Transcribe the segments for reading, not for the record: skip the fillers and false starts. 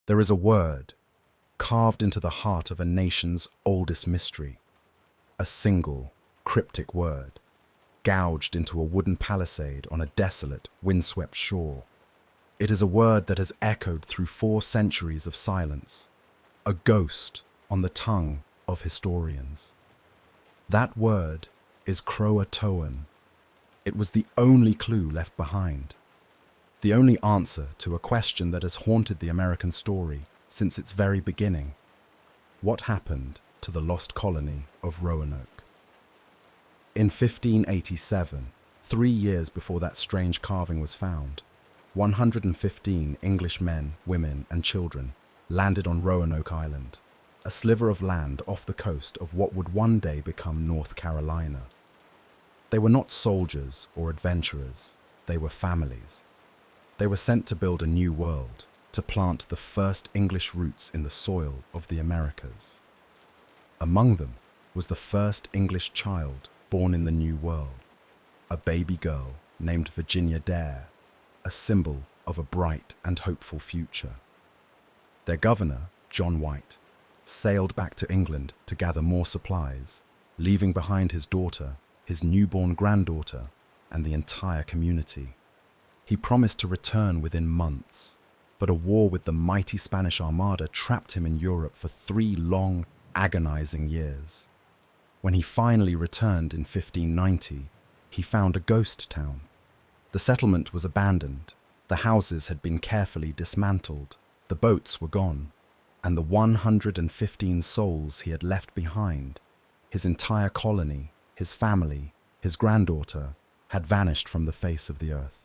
There is a word carved into the heart of a nation's oldest mystery, a single, cryptic word, gouged into a wooden palisade on a desolate, windswept shore. It is a word that has echoed through 4 centuries of silence, a ghost on the tongue of historians. That word is CROATOAN. It was the only clue left behind, the only answer to a question that has haunted the American story since its very beginning. What happened to the Lost Colony of Roanoke? In 1587, 3 years before that strange carving was found, 115 English men, women, and children landed on Roanoke Island, a sliver of land off the coast of what would one day become North Carolina. They were not soldiers or adventurers, they were families. They were sent to build a new world, to plant the first English roots in the soil of the Americas. Among them was the first English child born in the New World, a baby girl named Virginia Dare, a symbol of a bright and hopeful future. Their governor, John White, sailed back to England to gather more supplies, leaving behind his daughter, his newborn granddaughter, and the entire community. He promised to return within months, but a war with the mighty Spanish Armada trapped him in Europe for 3 long, agonizing years. When he finally returned in 1590, he found a ghost town. The settlement was abandoned, the houses had been carefully dismantled, the boats were gone, and the 115 souls he had left behind, his entire colony, his family, his granddaughter, had vanished from the face of the earth.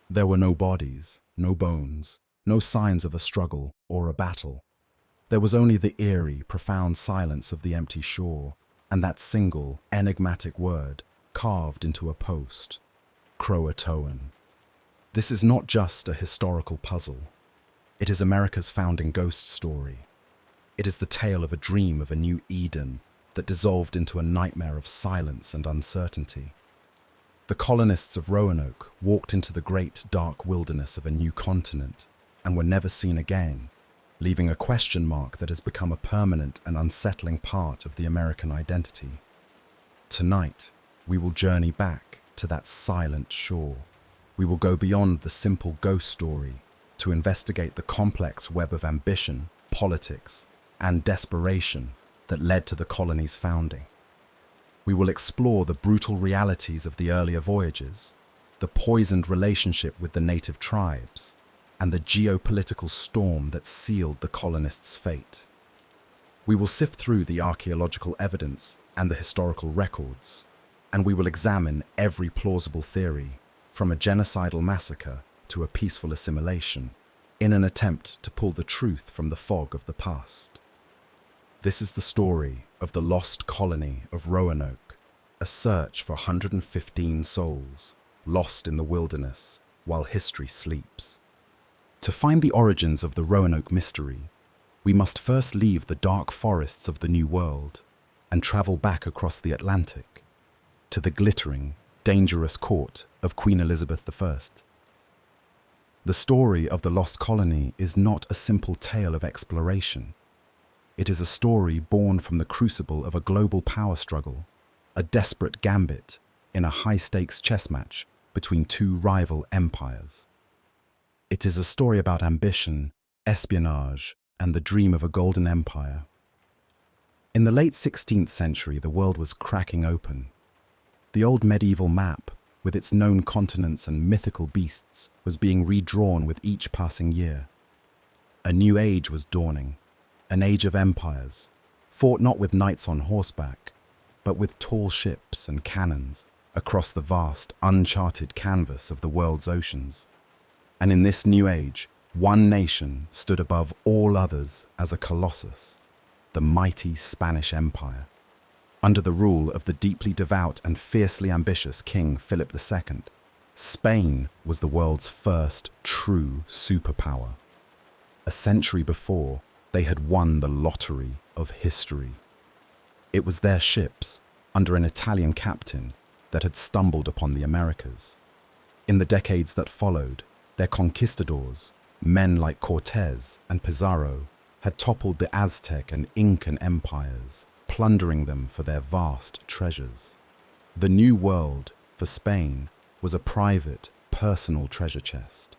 There were no bodies, no bones, no signs of a struggle or a battle. There was only the eerie, profound silence of the empty shore, and that single, enigmatic word carved into a post: CROATOAN. This is not just a historical puzzle. It is America's founding ghost story. It is the tale of a dream of a new Eden that dissolved into a nightmare of silence and uncertainty. The colonists of Roanoke walked into the great dark wilderness of a new continent and were never seen again, leaving a question mark that has become a permanent and unsettling part of the American identity. Tonight, we will journey back to that silent shore. We will go beyond the simple ghost story to investigate the complex web of ambition, politics, and desperation that led to the colony's founding. We will explore the brutal realities of the earlier voyages, the poisoned relationship with the native tribes, and the geopolitical storm that sealed the colonists' fate. We will sift through the archaeological evidence and the historical records, and we will examine every plausible theory, from a genocidal massacre to a peaceful assimilation, in an attempt to pull the truth from the fog of the past. This is the story of the Lost Colony of Roanoke, a search for 115 souls lost in the wilderness while history sleeps. To find the origins of the Roanoke mystery, we must first leave the dark forests of the New World and travel back across the Atlantic to the glittering, dangerous court of Queen Elizabeth I. The story of the Lost Colony is not a simple tale of exploration. It is a story born from the crucible of a global power struggle, a desperate gambit in a high-stakes chess match between 2 rival empires. It is a story about ambition, espionage, and the dream of a golden empire. In the late 16th century, the world was cracking open. The old medieval map, with its known continents and mythical beasts, was being redrawn with each passing year. A new age was dawning. An age of empires, fought not with knights on horseback, but with tall ships and cannons across the vast, uncharted canvas of the world's oceans. And in this new age, one nation stood above all others as a colossus, the mighty Spanish Empire. Under the rule of the deeply devout and fiercely ambitious King Philip II, Spain was the world's first true superpower. A century before, they had won the lottery of history. It was their ships, under an Italian captain, that had stumbled upon the Americas. In the decades that followed, their conquistadors, Men like Cortez and Pizarro had toppled the Aztec and Incan empires, plundering them for their vast treasures. The New World, for Spain, was a private, personal treasure chest.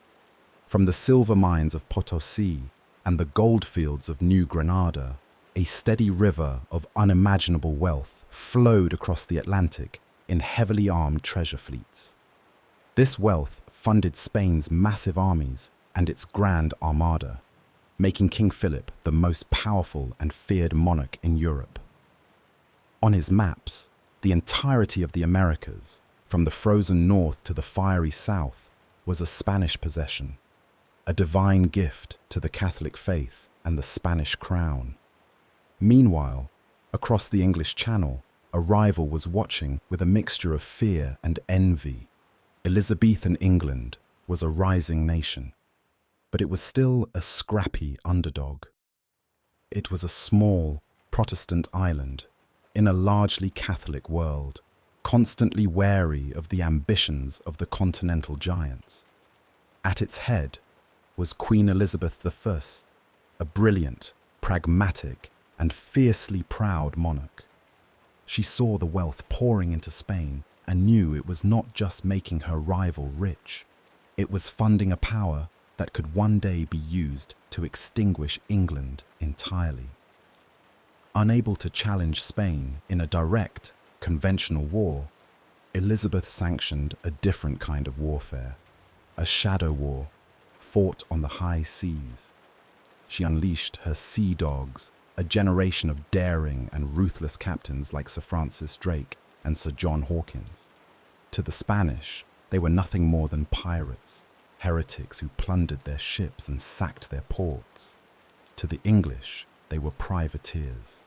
From the silver mines of Potosi and the gold fields of New Granada, a steady river of unimaginable wealth flowed across the Atlantic in heavily armed treasure fleets. This wealth funded Spain's massive armies and its grand armada, making King Philip the most powerful and feared monarch in Europe. On his maps, the entirety of the Americas, from the frozen north to the fiery south, was a Spanish possession, a divine gift to the Catholic faith and the Spanish crown. Meanwhile, across the English Channel, a rival was watching with a mixture of fear and envy. Elizabethan England was a rising nation, but it was still a scrappy underdog. It was a small Protestant island in a largely Catholic world, constantly wary of the ambitions of the continental giants. At its head was Queen Elizabeth I, a brilliant, pragmatic, and fiercely proud monarch. She saw the wealth pouring into Spain and knew it was not just making her rival rich. It was funding a power that could one day be used to extinguish England entirely. Unable to challenge Spain in a direct, conventional war, Elizabeth sanctioned a different kind of warfare, a shadow war fought on the high seas. She unleashed her sea dogs, a generation of daring and ruthless captains like Sir Francis Drake and Sir John Hawkins. To the Spanish, they were nothing more than pirates, heretics who plundered their ships and sacked their ports. To the English, they were privateers,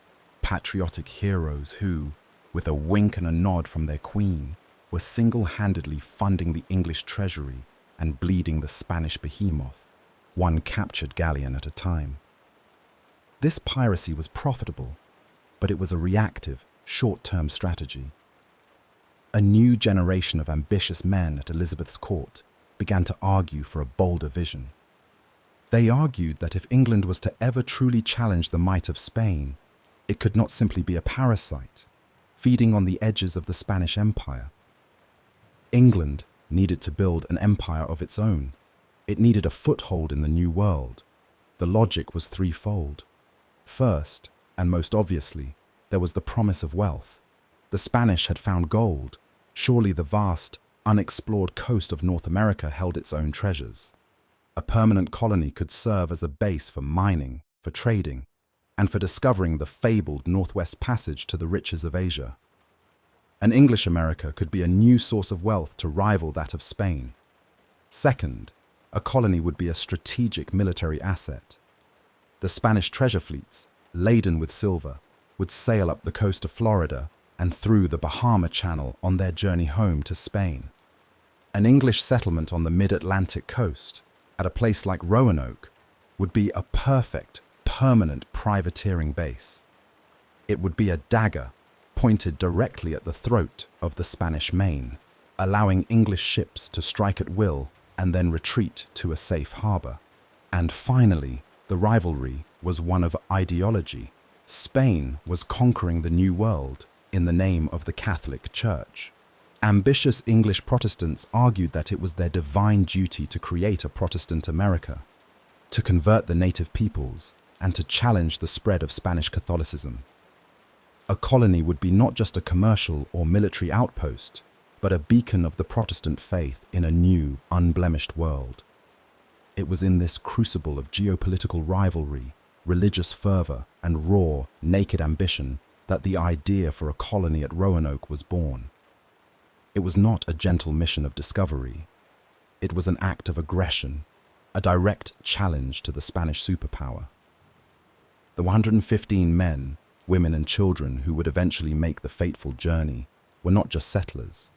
patriotic heroes who, with a wink and a nod from their queen, were single-handedly funding the English treasury and bleeding the Spanish behemoth, one captured galleon at a time. This piracy was profitable, but it was a reactive, short-term strategy. A new generation of ambitious men at Elizabeth's court began to argue for a bolder vision. They argued that if England was to ever truly challenge the might of Spain, it could not simply be a parasite, feeding on the edges of the Spanish Empire. England needed to build an empire of its own. It needed a foothold in the New World. The logic was threefold. First, and most obviously, there was the promise of wealth. The Spanish had found gold. Surely the vast, unexplored coast of North America held its own treasures. A permanent colony could serve as a base for mining, for trading, and for discovering the fabled Northwest Passage to the riches of Asia. An English America could be a new source of wealth to rival that of Spain. Second, a colony would be a strategic military asset. The Spanish treasure fleets, laden with silver, would sail up the coast of Florida and through the Bahama Channel on their journey home to Spain. An English settlement on the mid-Atlantic coast, at a place like Roanoke, would be a perfect, permanent privateering base. It would be a dagger pointed directly at the throat of the Spanish Main, allowing English ships to strike at will and then retreat to a safe harbor. And finally, the rivalry was one of ideology. Spain was conquering the New World in the name of the Catholic Church. Ambitious English Protestants argued that it was their divine duty to create a Protestant America, to convert the native peoples, and to challenge the spread of Spanish Catholicism. A colony would be not just a commercial or military outpost, but a beacon of the Protestant faith in a new, unblemished world. It was in this crucible of geopolitical rivalry, religious fervor, and raw, naked ambition that the idea for a colony at Roanoke was born. It was not a gentle mission of discovery. It was an act of aggression, a direct challenge to the Spanish superpower. The 115 men, women and children who would eventually make the fateful journey were not just settlers.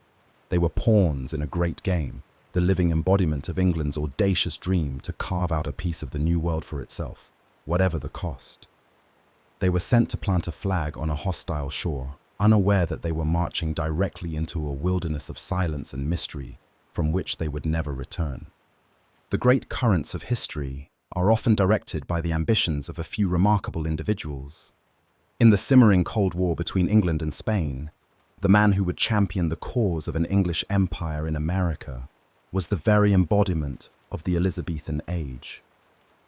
They were pawns in a great game, the living embodiment of England's audacious dream to carve out a piece of the New World for itself, whatever the cost. They were sent to plant a flag on a hostile shore, unaware that they were marching directly into a wilderness of silence and mystery from which they would never return. The great currents of history are often directed by the ambitions of a few remarkable individuals. In the simmering Cold War between England and Spain, the man who would champion the cause of an English empire in America was the very embodiment of the Elizabethan age.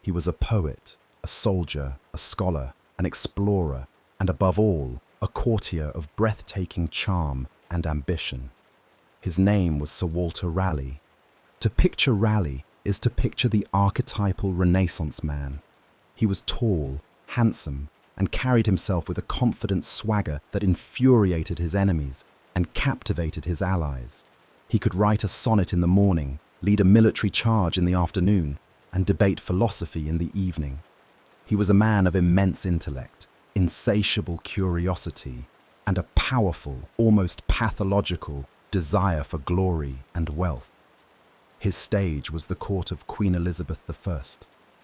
He was a poet, a soldier, a scholar, an explorer, and above all, a courtier of breathtaking charm and ambition. His name was Sir Walter Raleigh. To picture Raleigh is to picture the archetypal Renaissance man. He was tall, handsome, and carried himself with a confident swagger that infuriated his enemies and captivated his allies. He could write a sonnet in the morning, lead a military charge in the afternoon, and debate philosophy in the evening. He was a man of immense intellect, insatiable curiosity, and a powerful, almost pathological, desire for glory and wealth. His stage was the court of Queen Elizabeth I,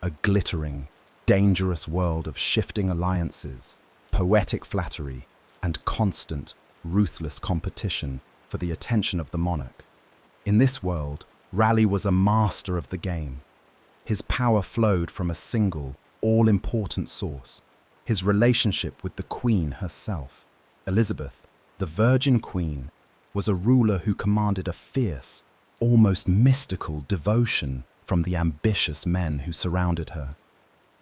a glittering, dangerous world of shifting alliances, poetic flattery, and constant, ruthless competition for the attention of the monarch. In this world, Raleigh was a master of the game. His power flowed from a single, all-important source: his relationship with the Queen herself. Elizabeth, the Virgin Queen, was a ruler who commanded a fierce, almost mystical devotion from the ambitious men who surrounded her.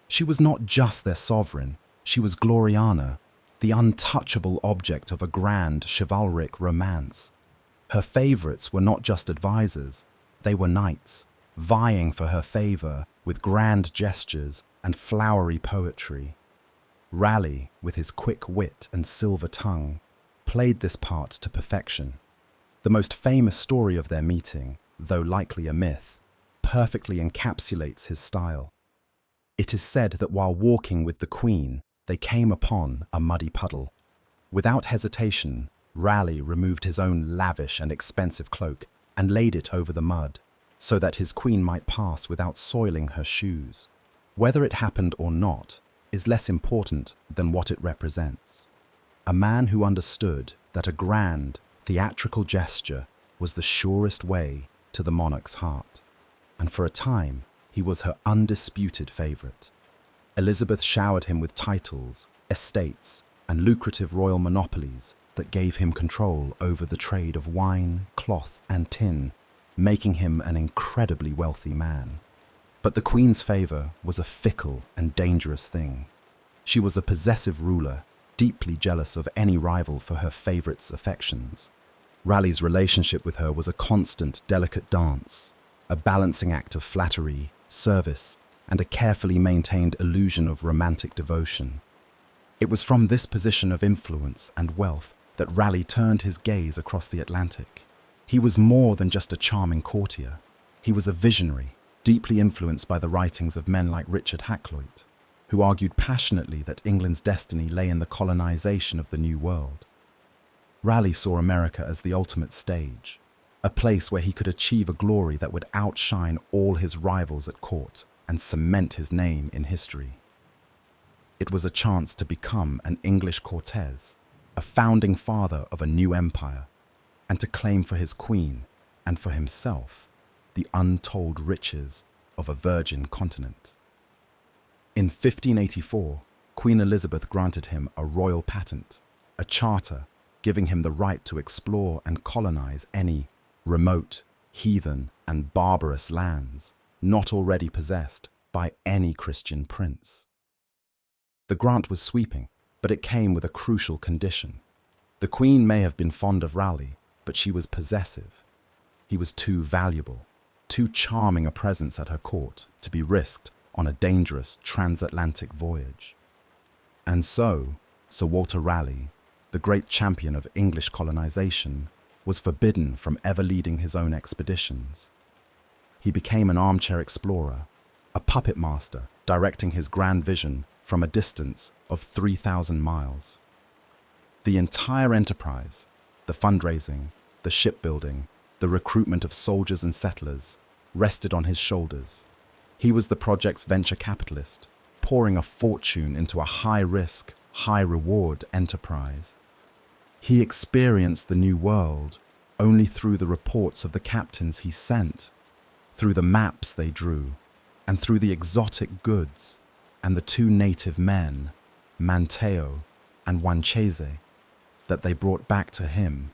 She was not just their sovereign, she was Gloriana, the untouchable object of a grand chivalric romance. Her favourites were not just advisors, they were knights, vying for her favour with grand gestures and flowery poetry. Raleigh, with his quick wit and silver tongue, played this part to perfection. The most famous story of their meeting, though likely a myth, perfectly encapsulates his style. It is said that while walking with the Queen, they came upon a muddy puddle. Without hesitation, Raleigh removed his own lavish and expensive cloak and laid it over the mud, so that his Queen might pass without soiling her shoes. Whether it happened or not is less important than what it represents. A man who understood that a grand, theatrical gesture was the surest way to the monarch's heart, and for a time he was her undisputed favourite. Elizabeth showered him with titles, estates, and lucrative royal monopolies that gave him control over the trade of wine, cloth, and tin, making him an incredibly wealthy man. But the Queen's favour was a fickle and dangerous thing. She was a possessive ruler, deeply jealous of any rival for her favourite's affections. Raleigh's relationship with her was a constant, delicate dance, a balancing act of flattery, service, and a carefully maintained illusion of romantic devotion. It was from this position of influence and wealth that Raleigh turned his gaze across the Atlantic. He was more than just a charming courtier. He was a visionary, deeply influenced by the writings of men like Richard Hakluyt, who argued passionately that England's destiny lay in the colonization of the New World. Raleigh saw America as the ultimate stage, a place where he could achieve a glory that would outshine all his rivals at court and cement his name in history. It was a chance to become an English Cortez, a founding father of a new empire, and to claim for his queen and for himself the untold riches of a virgin continent. In 1584, Queen Elizabeth granted him a royal patent, a charter giving him the right to explore and colonize any remote, heathen, and barbarous lands not already possessed by any Christian prince. The grant was sweeping, but it came with a crucial condition. The Queen may have been fond of Raleigh, but she was possessive. He was too valuable, too charming a presence at her court to be risked on a dangerous transatlantic voyage. And so, Sir Walter Raleigh, the great champion of English colonization, was forbidden from ever leading his own expeditions. He became an armchair explorer, a puppet master directing his grand vision from a distance of 3,000 miles. The entire enterprise, the fundraising, the shipbuilding, the recruitment of soldiers and settlers, rested on his shoulders. He was the project's venture capitalist, pouring a fortune into a high-risk, high-reward enterprise. He experienced the new world only through the reports of the captains he sent, through the maps they drew, and through the exotic goods and the two native men, Manteo and Wanchese, that they brought back to him.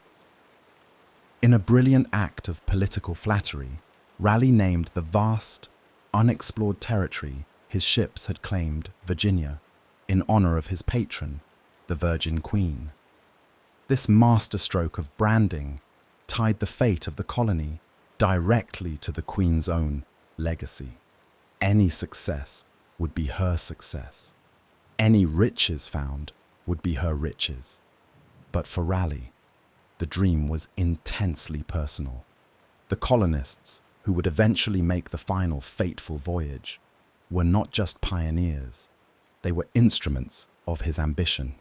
In a brilliant act of political flattery, Raleigh named the vast, unexplored territory his ships had claimed Virginia in honor of his patron, the Virgin Queen. This masterstroke of branding tied the fate of the colony directly to the Queen's own legacy. Any success would be her success. Any riches found would be her riches. But for Raleigh, the dream was intensely personal. The colonists, who would eventually make the final fateful voyage, were not just pioneers. They were instruments of his ambition.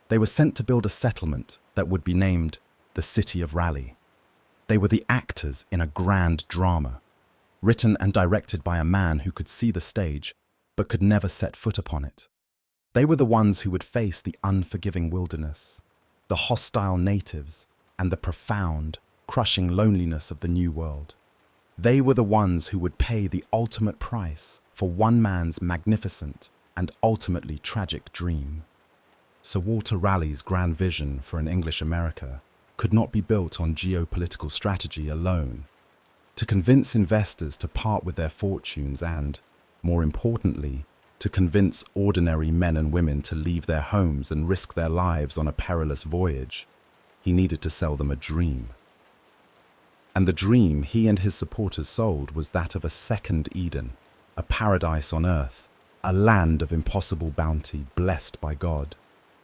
They were sent to build a settlement that would be named the City of Raleigh. They were the actors in a grand drama, written and directed by a man who could see the stage but could never set foot upon it. They were the ones who would face the unforgiving wilderness, the hostile natives, and the profound, crushing loneliness of the New World. They were the ones who would pay the ultimate price for one man's magnificent and ultimately tragic dream. Sir Walter Raleigh's grand vision for an English America could not be built on geopolitical strategy alone. To convince investors to part with their fortunes and, more importantly, to convince ordinary men and women to leave their homes and risk their lives on a perilous voyage, he needed to sell them a dream. And the dream he and his supporters sold was that of a second Eden, a paradise on earth, a land of impossible bounty blessed by God,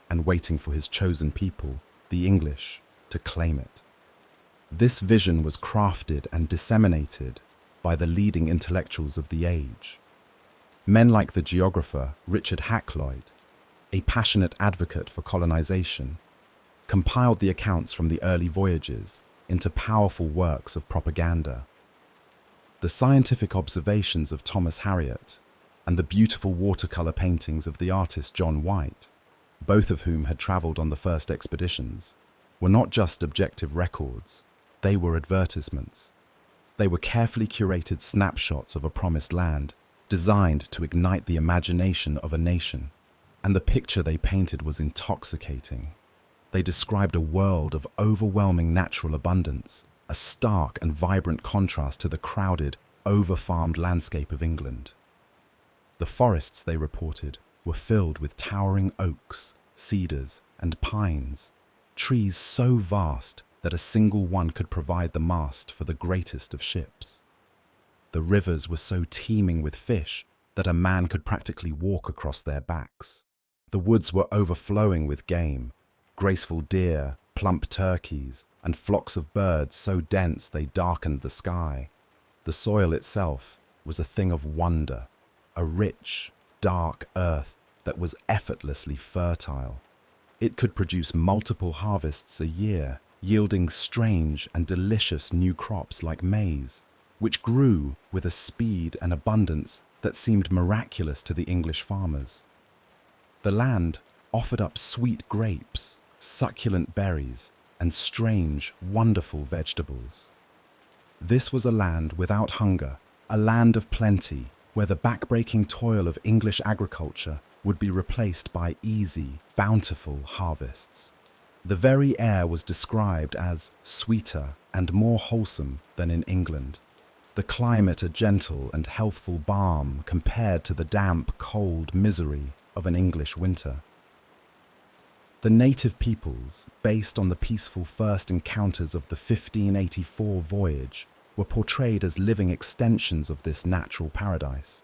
and waiting for his chosen people, the English, to claim it. This vision was crafted and disseminated by the leading intellectuals of the age. Men like the geographer Richard Hakluyt, a passionate advocate for colonization, compiled the accounts from the early voyages into powerful works of propaganda. The scientific observations of Thomas Harriot and the beautiful watercolor paintings of the artist John White, both of whom had traveled on the first expeditions, were not just objective records, they were advertisements. They were carefully curated snapshots of a promised land, designed to ignite the imagination of a nation, and the picture they painted was intoxicating. They described a world of overwhelming natural abundance, a stark and vibrant contrast to the crowded, over-farmed landscape of England. The forests, they reported, were filled with towering oaks, cedars, and pines, trees so vast that a single one could provide the mast for the greatest of ships. The rivers were so teeming with fish that a man could practically walk across their backs. The woods were overflowing with game, graceful deer, plump turkeys, and flocks of birds so dense they darkened the sky. The soil itself was a thing of wonder, a rich, dark earth that was effortlessly fertile. It could produce multiple harvests a year, yielding strange and delicious new crops like maize, which grew with a speed and abundance that seemed miraculous to the English farmers. The land offered up sweet grapes, succulent berries, and strange, wonderful vegetables. This was a land without hunger, a land of plenty, where the backbreaking toil of English agriculture would be replaced by easy, bountiful harvests. The very air was described as sweeter and more wholesome than in England. The climate a gentle and healthful balm compared to the damp, cold misery of an English winter. The native peoples, based on the peaceful first encounters of the 1584 voyage, were portrayed as living extensions of this natural paradise.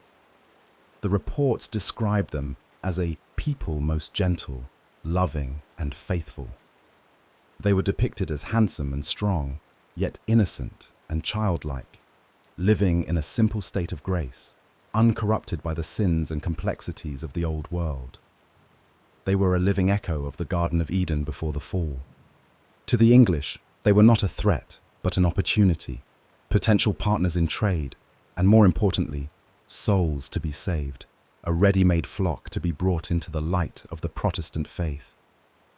The reports described them as a people most gentle, loving, and faithful. They were depicted as handsome and strong, yet innocent and childlike, living in a simple state of grace, uncorrupted by the sins and complexities of the old world. They were a living echo of the Garden of Eden before the fall. To the English, they were not a threat, but an opportunity, potential partners in trade, and more importantly, souls to be saved, a ready-made flock to be brought into the light of the Protestant faith.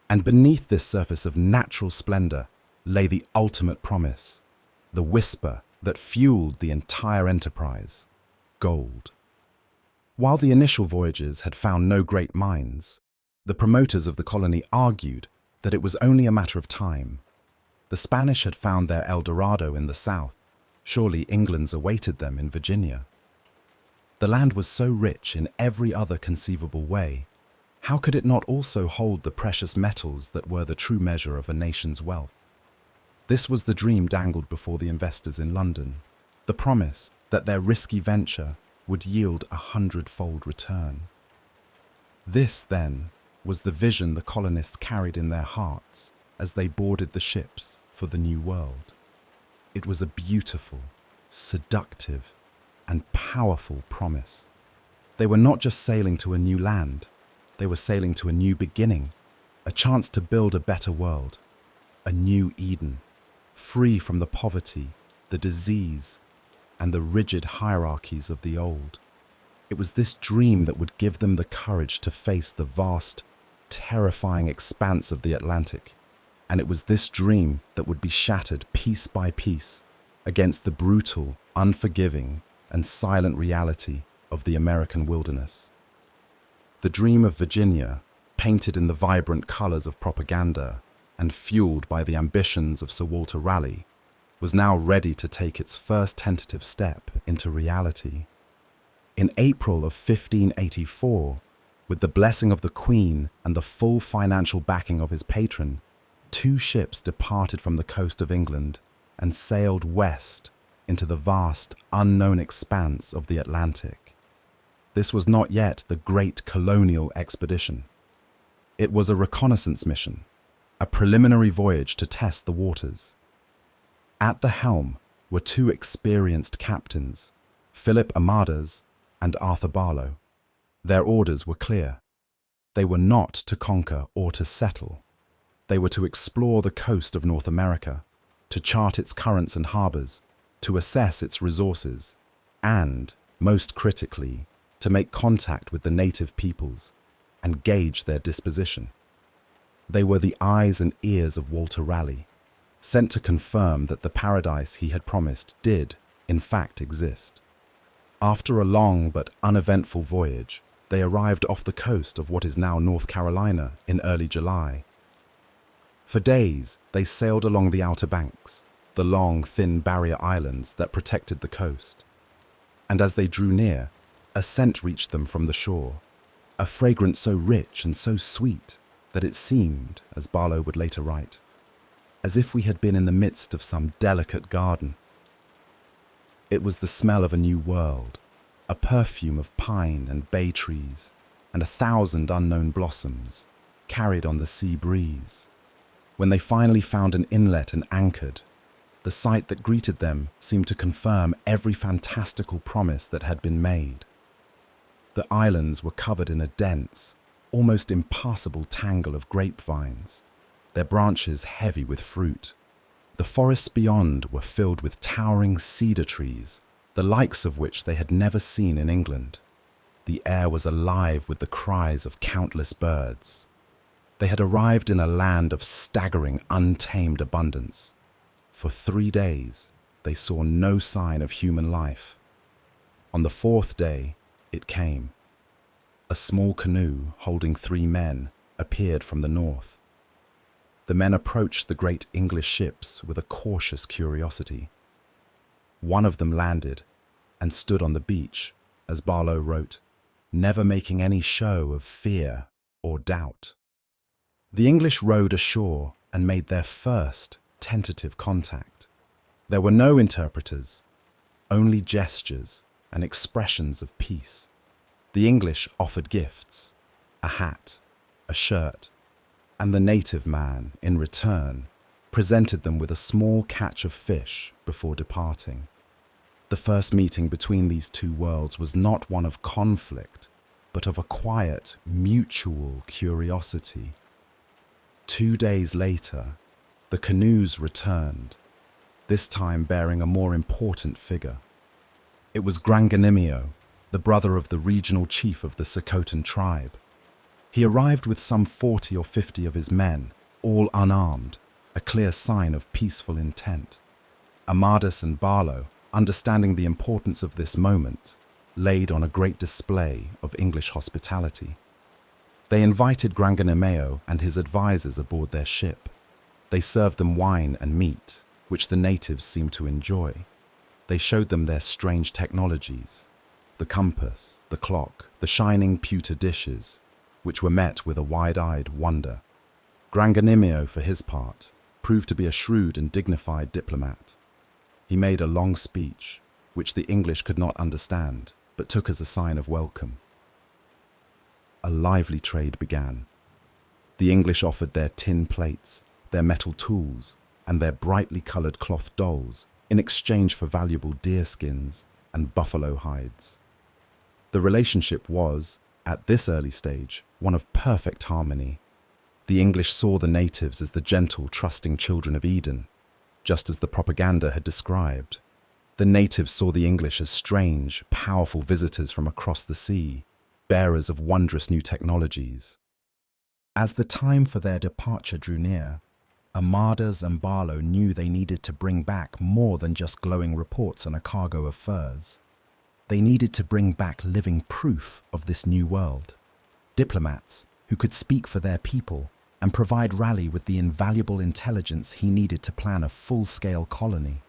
And beneath this surface of natural splendor lay the ultimate promise, the whisper that fueled the entire enterprise: gold. While the initial voyages had found no great mines, the promoters of the colony argued that it was only a matter of time. The Spanish had found their El Dorado in the south. Surely England's awaited them in Virginia. The land was so rich in every other conceivable way. How could it not also hold the precious metals that were the true measure of a nation's wealth? This was the dream dangled before the investors in London, the promise that their risky venture would yield 100-fold return. This, then, was the vision the colonists carried in their hearts as they boarded the ships for the New World. It was a beautiful, seductive, and powerful promise. They were not just sailing to a new land, they were sailing to a new beginning, a chance to build a better world, a new Eden, free from the poverty, the disease, and the rigid hierarchies of the old. It was this dream that would give them the courage to face the vast, terrifying expanse of the Atlantic, and it was this dream that would be shattered piece by piece against the brutal, unforgiving, and silent reality of the American wilderness. The dream of Virginia, painted in the vibrant colors of propaganda and fueled by the ambitions of Sir Walter Raleigh, was now ready to take its first tentative step into reality. In April of 1584, with the blessing of the Queen and the full financial backing of his patron, 2 ships departed from the coast of England and sailed west into the vast, unknown expanse of the Atlantic. This was not yet the great colonial expedition. It was a reconnaissance mission, a preliminary voyage to test the waters. At the helm were 2 experienced captains, Philip Amadas and Arthur Barlow. Their orders were clear. They were not to conquer or to settle. They were to explore the coast of North America, to chart its currents and harbors, to assess its resources, and, most critically, to make contact with the native peoples and gauge their disposition. They were the eyes and ears of Walter Raleigh, sent to confirm that the paradise he had promised did, in fact, exist. After a long but uneventful voyage, they arrived off the coast of what is now North Carolina in early July. For days, they sailed along the Outer Banks, the long, thin barrier islands that protected the coast. And as they drew near, a scent reached them from the shore, a fragrance so rich and so sweet that it seemed, as Barlow would later write, as if we had been in the midst of some delicate garden. It was the smell of a new world, a perfume of pine and bay trees, and 1,000 unknown blossoms, carried on the sea breeze. When they finally found an inlet and anchored, the sight that greeted them seemed to confirm every fantastical promise that had been made. The islands were covered in a dense, almost impassable tangle of grapevines, their branches heavy with fruit. The forests beyond were filled with towering cedar trees, the likes of which they had never seen in England. The air was alive with the cries of countless birds. They had arrived in a land of staggering, untamed abundance. For 3 days, they saw no sign of human life. On the 4th day, it came. A small canoe holding 3 men appeared from the north. The men approached the great English ships with a cautious curiosity. One of them landed and stood on the beach, as Barlow wrote, never making any show of fear or doubt. The English rowed ashore and made their first tentative contact. There were no interpreters, only gestures and expressions of peace. The English offered gifts, a hat, a shirt, and the native man, in return, presented them with a small catch of fish before departing. The first meeting between these 2 worlds was not one of conflict, but of a quiet, mutual curiosity. 2 days later, the canoes returned, this time bearing a more important figure. It was Granganimio, the brother of the regional chief of the CROATOAN tribe. He arrived with some 40 or 50 of his men, all unarmed, a clear sign of peaceful intent. Amadas and Barlow understanding the importance of this moment, laid on a great display of English hospitality. They invited Granganimeo and his advisors aboard their ship. They served them wine and meat, which the natives seemed to enjoy. They showed them their strange technologies, the compass, the clock, the shining pewter dishes, which were met with a wide-eyed wonder. Granganimeo, for his part, proved to be a shrewd and dignified diplomat. He made a long speech, which the English could not understand, but took as a sign of welcome. A lively trade began. The English offered their tin plates, their metal tools, and their brightly coloured cloth dolls in exchange for valuable deer skins and buffalo hides. The relationship was, at this early stage, one of perfect harmony. The English saw the natives as the gentle, trusting children of Eden, just as the propaganda had described. The natives saw the English as strange, powerful visitors from across the sea, bearers of wondrous new technologies. As the time for their departure drew near, Armadas and Barlow knew they needed to bring back more than just glowing reports and a cargo of furs. They needed to bring back living proof of this new world. Diplomats who could speak for their people and provide Raleigh with the invaluable intelligence he needed to plan a full-scale colony.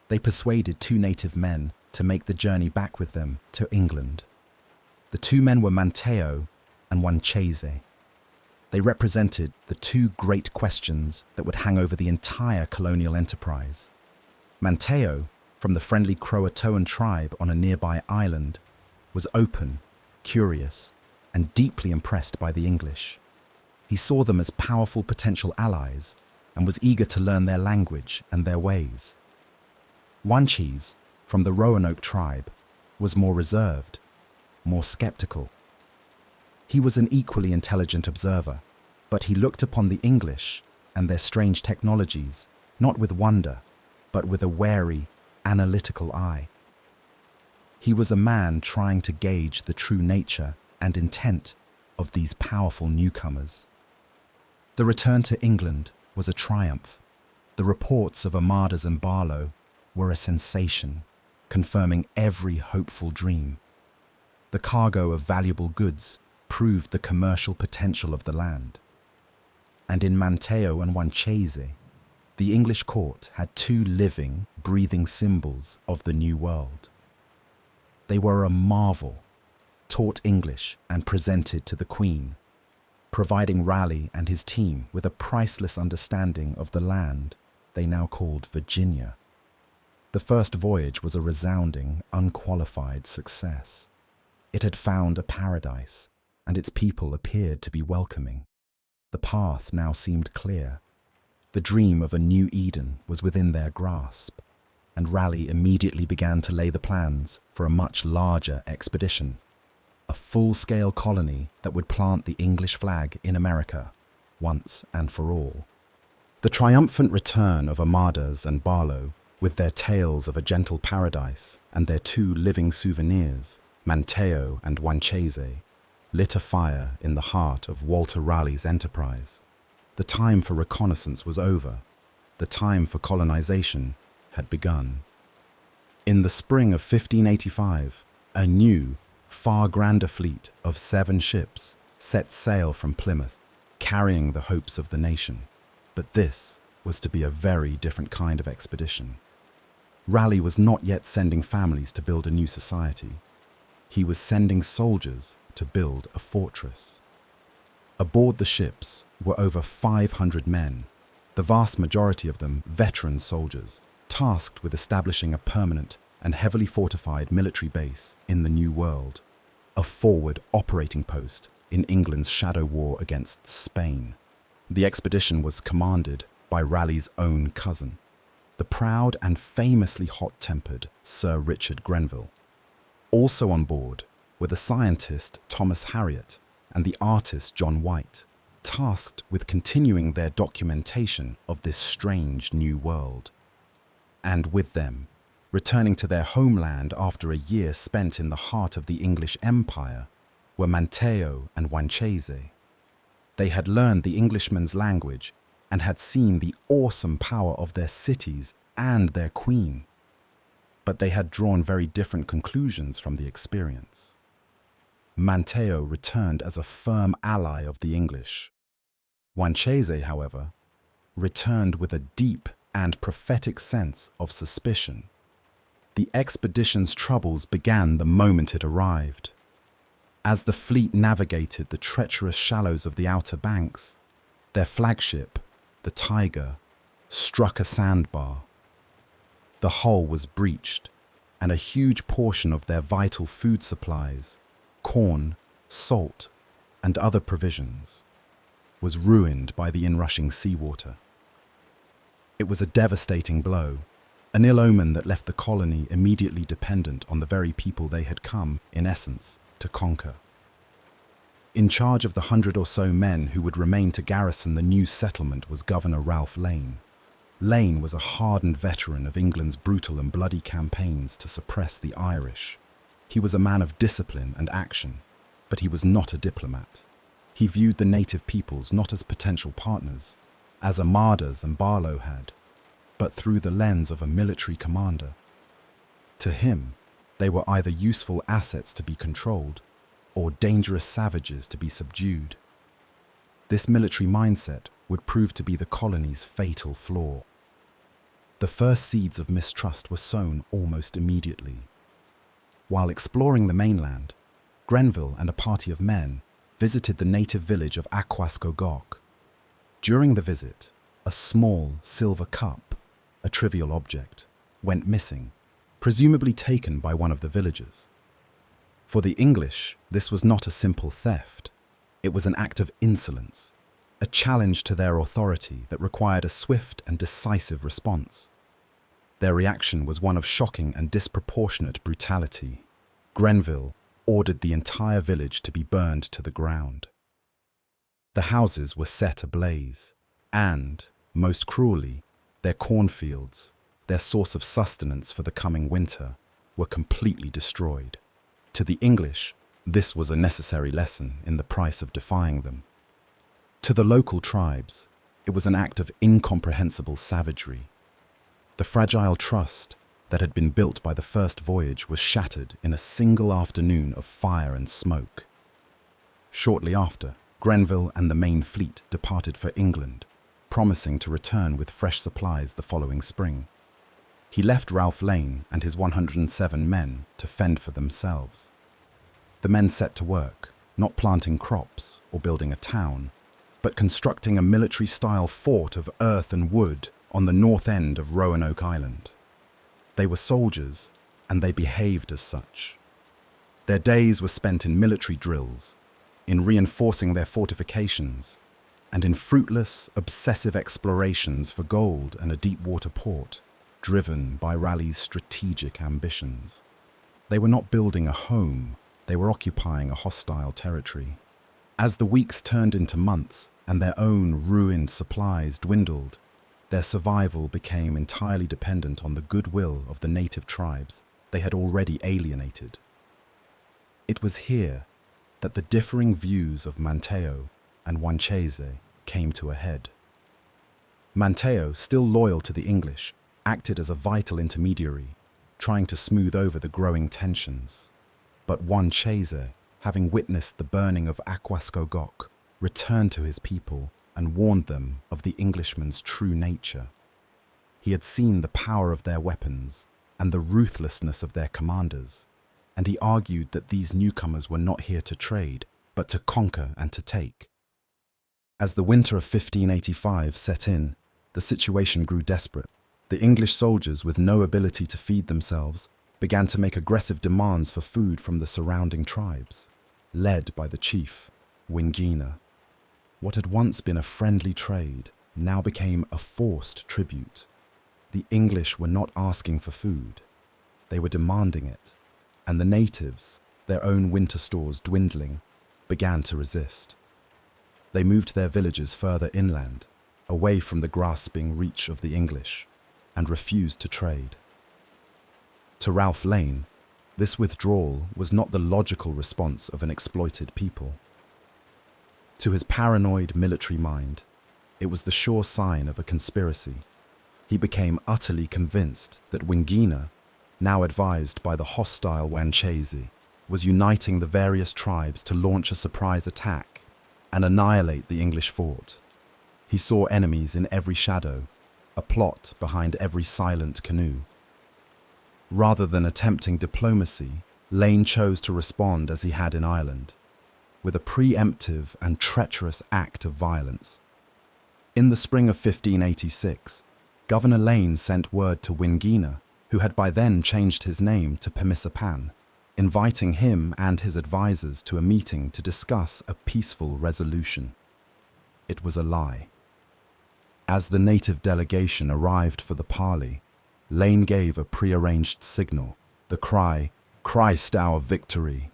They persuaded two native men to make the journey back with them to England. The two men were Manteo and Wanchese. They represented the two great questions that would hang over the entire colonial enterprise. Manteo, from the friendly CROATOAN tribe on a nearby island, was open, curious, and deeply impressed by the English. He saw them as powerful potential allies and was eager to learn their language and their ways. Wanchese, from the Roanoke tribe, was more reserved, more skeptical. He was an equally intelligent observer, but he looked upon the English and their strange technologies not with wonder, but with a wary, analytical eye. He was a man trying to gauge the true nature and intent of these powerful newcomers. The return to England was a triumph. The reports of Armadas and Barlow were a sensation, confirming every hopeful dream. The cargo of valuable goods proved the commercial potential of the land. And in Manteo and Wanchese, the English court had two living, breathing symbols of the new world. They were a marvel, taught English and presented to the Queen, providing Raleigh and his team with a priceless understanding of the land they now called Virginia. The first voyage was a resounding, unqualified success. It had found a paradise, and its people appeared to be welcoming. The path now seemed clear. The dream of a new Eden was within their grasp, and Raleigh immediately began to lay the plans for a much larger expedition, a full-scale colony that would plant the English flag in America, once and for all. The triumphant return of Armadas and Barlow, with their tales of a gentle paradise and their two living souvenirs, Manteo and Wanchese, lit a fire in the heart of Walter Raleigh's enterprise. The time for reconnaissance was over. The time for colonization had begun. In the spring of 1585, a new, far grander fleet of 7 ships set sail from Plymouth, carrying the hopes of the nation. But this was to be a very different kind of expedition. Raleigh was not yet sending families to build a new society. He was sending soldiers to build a fortress. Aboard the ships were over 500 men, the vast majority of them veteran soldiers, tasked with establishing a permanent and heavily fortified military base in the New World, a forward operating post in England's shadow war against Spain. The expedition was commanded by Raleigh's own cousin, the proud and famously hot-tempered Sir Richard Grenville. Also on board were the scientist Thomas Harriot and the artist John White, tasked with continuing their documentation of this strange new world. And with them, returning to their homeland after a year spent in the heart of the English Empire, were Manteo and Wanchese. They had learned the Englishmen's language and had seen the awesome power of their cities and their queen. but they had drawn very different conclusions from the experience. Manteo returned as a firm ally of the English. Wanchese, however, returned with a deep and prophetic sense of suspicion. The expedition's troubles began the moment it arrived. As the fleet navigated the treacherous shallows of the Outer Banks, their flagship, the Tiger, struck a sandbar. The hull was breached, and a huge portion of their vital food supplies, corn, salt, and other provisions, was ruined by the inrushing seawater. It was a devastating blow, an ill omen that left the colony immediately dependent on the very people they had come, in essence, to conquer. In charge of the 100 or so men who would remain to garrison the new settlement was Governor Ralph Lane. Lane was a hardened veteran of England's brutal and bloody campaigns to suppress the Irish. He was a man of discipline and action, but he was not a diplomat. He viewed the native peoples not as potential partners, as Armadas and Barlow had, but through the lens of a military commander. To him, they were either useful assets to be controlled or dangerous savages to be subdued. This military mindset would prove to be the colony's fatal flaw. The first seeds of mistrust were sown almost immediately. While exploring the mainland, Grenville and a party of men visited the native village of Aquascogok. During the visit, a small silver cup, a trivial object, went missing, presumably taken by one of the villagers. For the English, this was not a simple theft. It was an act of insolence, a challenge to their authority that required a swift and decisive response. Their reaction was one of shocking and disproportionate brutality. Grenville ordered the entire village to be burned to the ground. The houses were set ablaze, and, most cruelly, their cornfields, their source of sustenance for the coming winter, were completely destroyed. To the English, this was a necessary lesson in the price of defying them. To the local tribes, it was an act of incomprehensible savagery. The fragile trust that had been built by the first voyage was shattered in a single afternoon of fire and smoke. Shortly after, Grenville and the main fleet departed for England, promising to return with fresh supplies the following spring. He left Ralph Lane and his 107 men to fend for themselves. The men set to work, not planting crops or building a town, but constructing a military-style fort of earth and wood on the north end of Roanoke Island. They were soldiers, and they behaved as such. Their days were spent in military drills, in reinforcing their fortifications, and in fruitless, obsessive explorations for gold and a deep-water port, driven by Raleigh's strategic ambitions. They were not building a home, they were occupying a hostile territory. As the weeks turned into months and their own ruined supplies dwindled, their survival became entirely dependent on the goodwill of the native tribes they had already alienated. It was here that the differing views of Manteo and Wanchese came to a head. Manteo, still loyal to the English, acted as a vital intermediary, trying to smooth over the growing tensions. But Wanchese, having witnessed the burning of Aquascogok, returned to his people and warned them of the Englishmen's true nature. He had seen the power of their weapons and the ruthlessness of their commanders, and he argued that these newcomers were not here to trade, but to conquer and to take. As the winter of 1585 set in, the situation grew desperate. The English soldiers, with no ability to feed themselves, began to make aggressive demands for food from the surrounding tribes, led by the chief, Wingina. What had once been a friendly trade now became a forced tribute. The English were not asking for food. They were demanding it, and the natives, their own winter stores dwindling, began to resist. They moved their villages further inland, away from the grasping reach of the English, and refused to trade. To Ralph Lane, this withdrawal was not the logical response of an exploited people. To his paranoid military mind, it was the sure sign of a conspiracy. He became utterly convinced that Wingina, now advised by the hostile Wanchese, was uniting the various tribes to launch a surprise attack and annihilate the English fort. He saw enemies in every shadow, a plot behind every silent canoe. Rather than attempting diplomacy, Lane chose to respond as he had in Ireland, with a preemptive and treacherous act of violence. In the spring of 1586, Governor Lane sent word to Wingina, who had by then changed his name to Pemissapan, inviting him and his advisors to a meeting to discuss a peaceful resolution. It was a lie. As the native delegation arrived for the parley, Lane gave a prearranged signal, the cry, "Christ our victory,"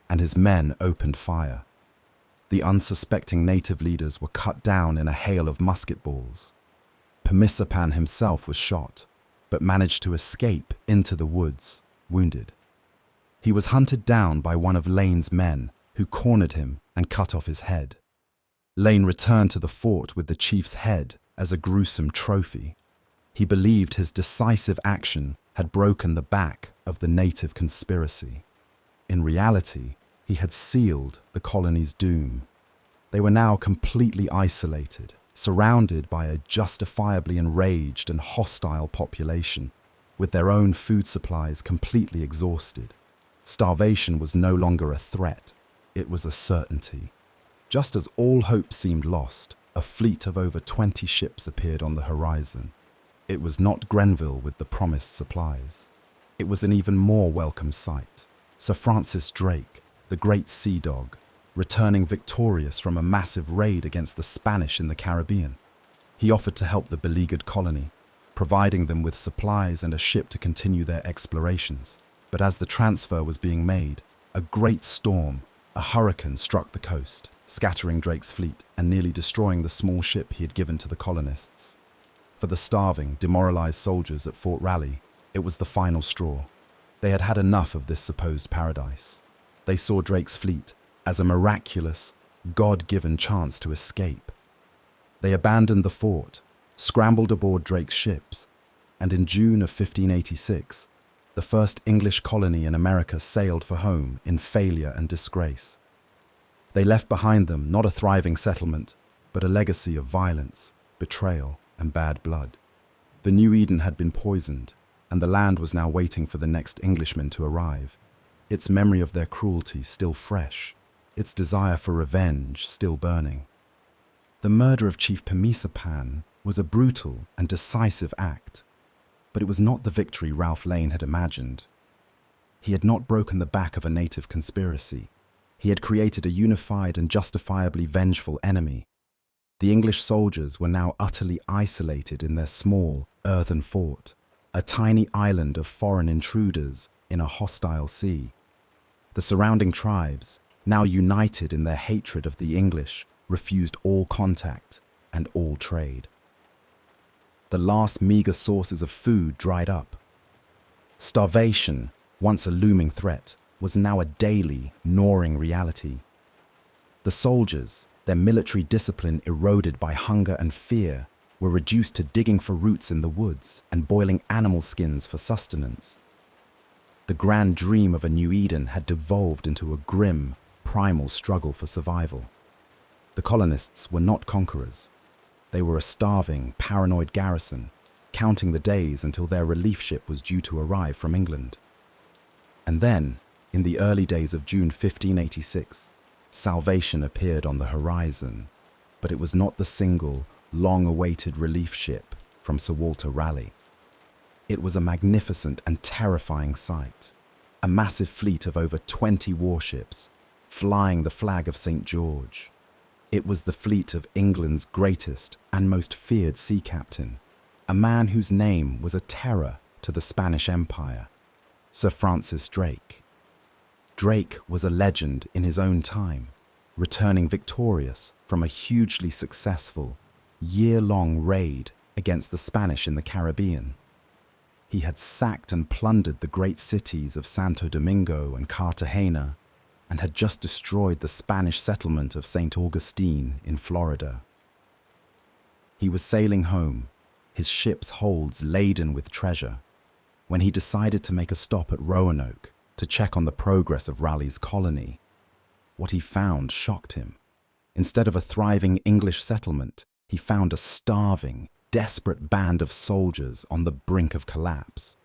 and his men opened fire. The unsuspecting native leaders were cut down in a hail of musket balls. Pemissapan himself was shot, but managed to escape into the woods, wounded. He was hunted down by one of Lane's men, who cornered him and cut off his head. Lane returned to the fort with the chief's head as a gruesome trophy. He believed his decisive action had broken the back of the native conspiracy. In reality, he had sealed the colony's doom. They were now completely isolated, surrounded by a justifiably enraged and hostile population, with their own food supplies completely exhausted. Starvation was no longer a threat, it was a certainty. Just as all hope seemed lost, a fleet of over 20 ships appeared on the horizon. It was not Grenville with the promised supplies. It was an even more welcome sight. Sir Francis Drake, the great sea dog, returning victorious from a massive raid against the Spanish in the Caribbean. He offered to help the beleaguered colony, providing them with supplies and a ship to continue their explorations. But as the transfer was being made, a great storm, a hurricane, struck the coast, scattering Drake's fleet and nearly destroying the small ship he had given to the colonists. For the starving, demoralized soldiers at Fort Raleigh, it was the final straw. They had had enough of this supposed paradise. They saw Drake's fleet as a miraculous, God-given chance to escape. They abandoned the fort, scrambled aboard Drake's ships, and in June of 1586, the first English colony in America sailed for home in failure and disgrace. They left behind them not a thriving settlement, but a legacy of violence, betrayal, and bad blood. The New Eden had been poisoned, and the land was now waiting for the next Englishman to arrive, its memory of their cruelty still fresh, its desire for revenge still burning. The murder of Chief Pemissapan was a brutal and decisive act, but it was not the victory Ralph Lane had imagined. He had not broken the back of a native conspiracy. He had created a unified and justifiably vengeful enemy. The English soldiers were now utterly isolated in their small, earthen fort, a tiny island of foreign intruders in a hostile sea. The surrounding tribes, now united in their hatred of the English, refused all contact and all trade. The last meager sources of food dried up. Starvation, once a looming threat, was now a daily, gnawing reality. The soldiers, their military discipline eroded by hunger and fear, were reduced to digging for roots in the woods and boiling animal skins for sustenance. The grand dream of a New Eden had devolved into a grim, primal struggle for survival. The colonists were not conquerors. They were a starving, paranoid garrison, counting the days until their relief ship was due to arrive from England. And then, in the early days of June 1586, salvation appeared on the horizon, but it was not the single, long-awaited relief ship from Sir Walter Raleigh. It was a magnificent and terrifying sight, a massive fleet of over 20 warships, flying the flag of St. George. It was the fleet of England's greatest and most feared sea captain, a man whose name was a terror to the Spanish Empire, Sir Francis Drake. Drake was a legend in his own time, returning victorious from a hugely successful, year-long raid against the Spanish in the Caribbean. He had sacked and plundered the great cities of Santo Domingo and Cartagena, and had just destroyed the Spanish settlement of St. Augustine in Florida. He was sailing home, his ship's holds laden with treasure. when he decided to make a stop at Roanoke to check on the progress of Raleigh's colony. What he found shocked him. Instead of a thriving English settlement, he found a starving, desperate band of soldiers on the brink of collapse.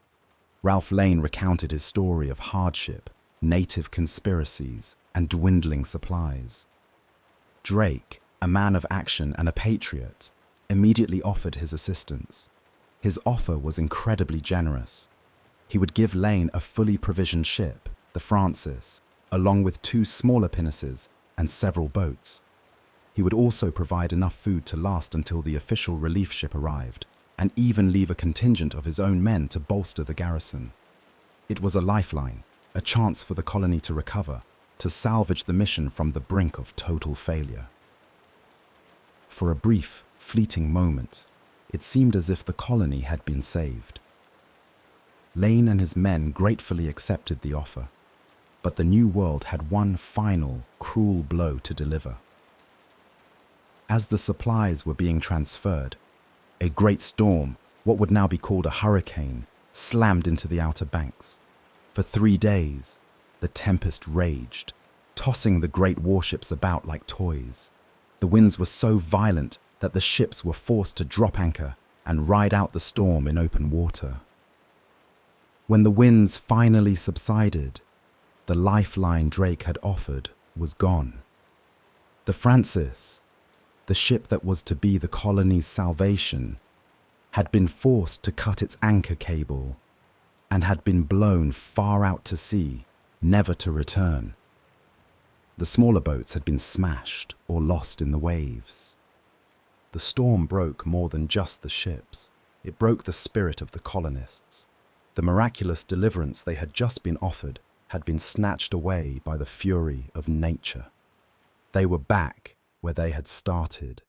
Ralph Lane recounted his story of hardship, native conspiracies, and dwindling supplies. Drake, a man of action and a patriot, immediately offered his assistance. His offer was incredibly generous. He would give Lane a fully provisioned ship, the Francis, along with 2 smaller pinnaces and several boats. He would also provide enough food to last until the official relief ship arrived, and even leave a contingent of his own men to bolster the garrison. It was a lifeline, a chance for the colony to recover, to salvage the mission from the brink of total failure. For a brief, fleeting moment, it seemed as if the colony had been saved. Lane and his men gratefully accepted the offer, but the New World had one final, cruel blow to deliver. As the supplies were being transferred, a great storm, what would now be called a hurricane, slammed into the Outer Banks. For 3 days, the tempest raged, tossing the great warships about like toys. The winds were so violent that the ships were forced to drop anchor and ride out the storm in open water. When the winds finally subsided, the lifeline Drake had offered was gone. The Francis, the ship that was to be the colony's salvation, had been forced to cut its anchor cable and had been blown far out to sea, never to return. The smaller boats had been smashed or lost in the waves. The storm broke more than just the ships. It broke the spirit of the colonists. The miraculous deliverance they had just been offered had been snatched away by the fury of nature. They were back where they had started,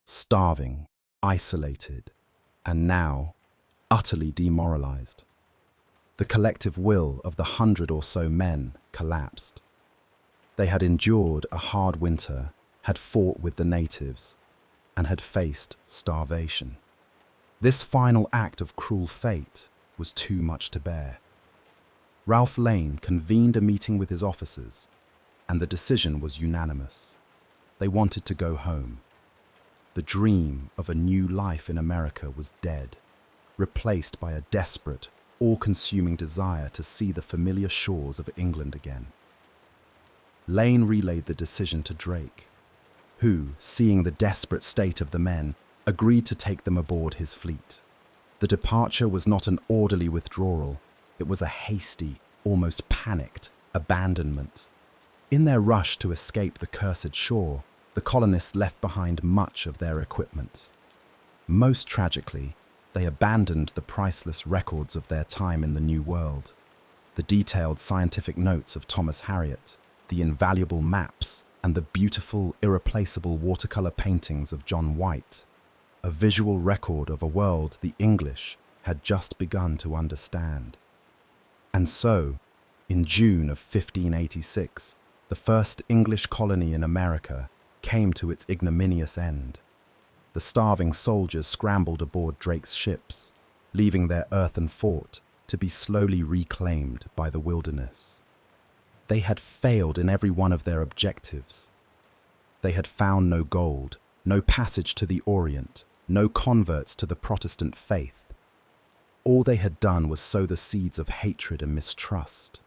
starving, isolated, and now utterly demoralized. The collective will of the 100 or so men collapsed. They had endured a hard winter, had fought with the natives, and had faced starvation. This final act of cruel fate was too much to bear. Ralph Lane convened a meeting with his officers, and the decision was unanimous. They wanted to go home. The dream of a new life in America was dead, replaced by a desperate, all-consuming desire to see the familiar shores of England again. Lane relayed the decision to Drake, who, seeing the desperate state of the men, agreed to take them aboard his fleet. The departure was not an orderly withdrawal. It was a hasty, almost panicked abandonment. In their rush to escape the cursed shore, the colonists left behind much of their equipment. Most tragically, they abandoned the priceless records of their time in the New World, the detailed scientific notes of Thomas Harriot, the invaluable maps, and the beautiful, irreplaceable watercolor paintings of John White, a visual record of a world the English had just begun to understand. And so, in June of 1586, the first English colony in America came to its ignominious end. The starving soldiers scrambled aboard Drake's ships, leaving their earthen fort to be slowly reclaimed by the wilderness. They had failed in every one of their objectives. They had found no gold, no passage to the Orient, no converts to the Protestant faith. All they had done was sow the seeds of hatred and mistrust.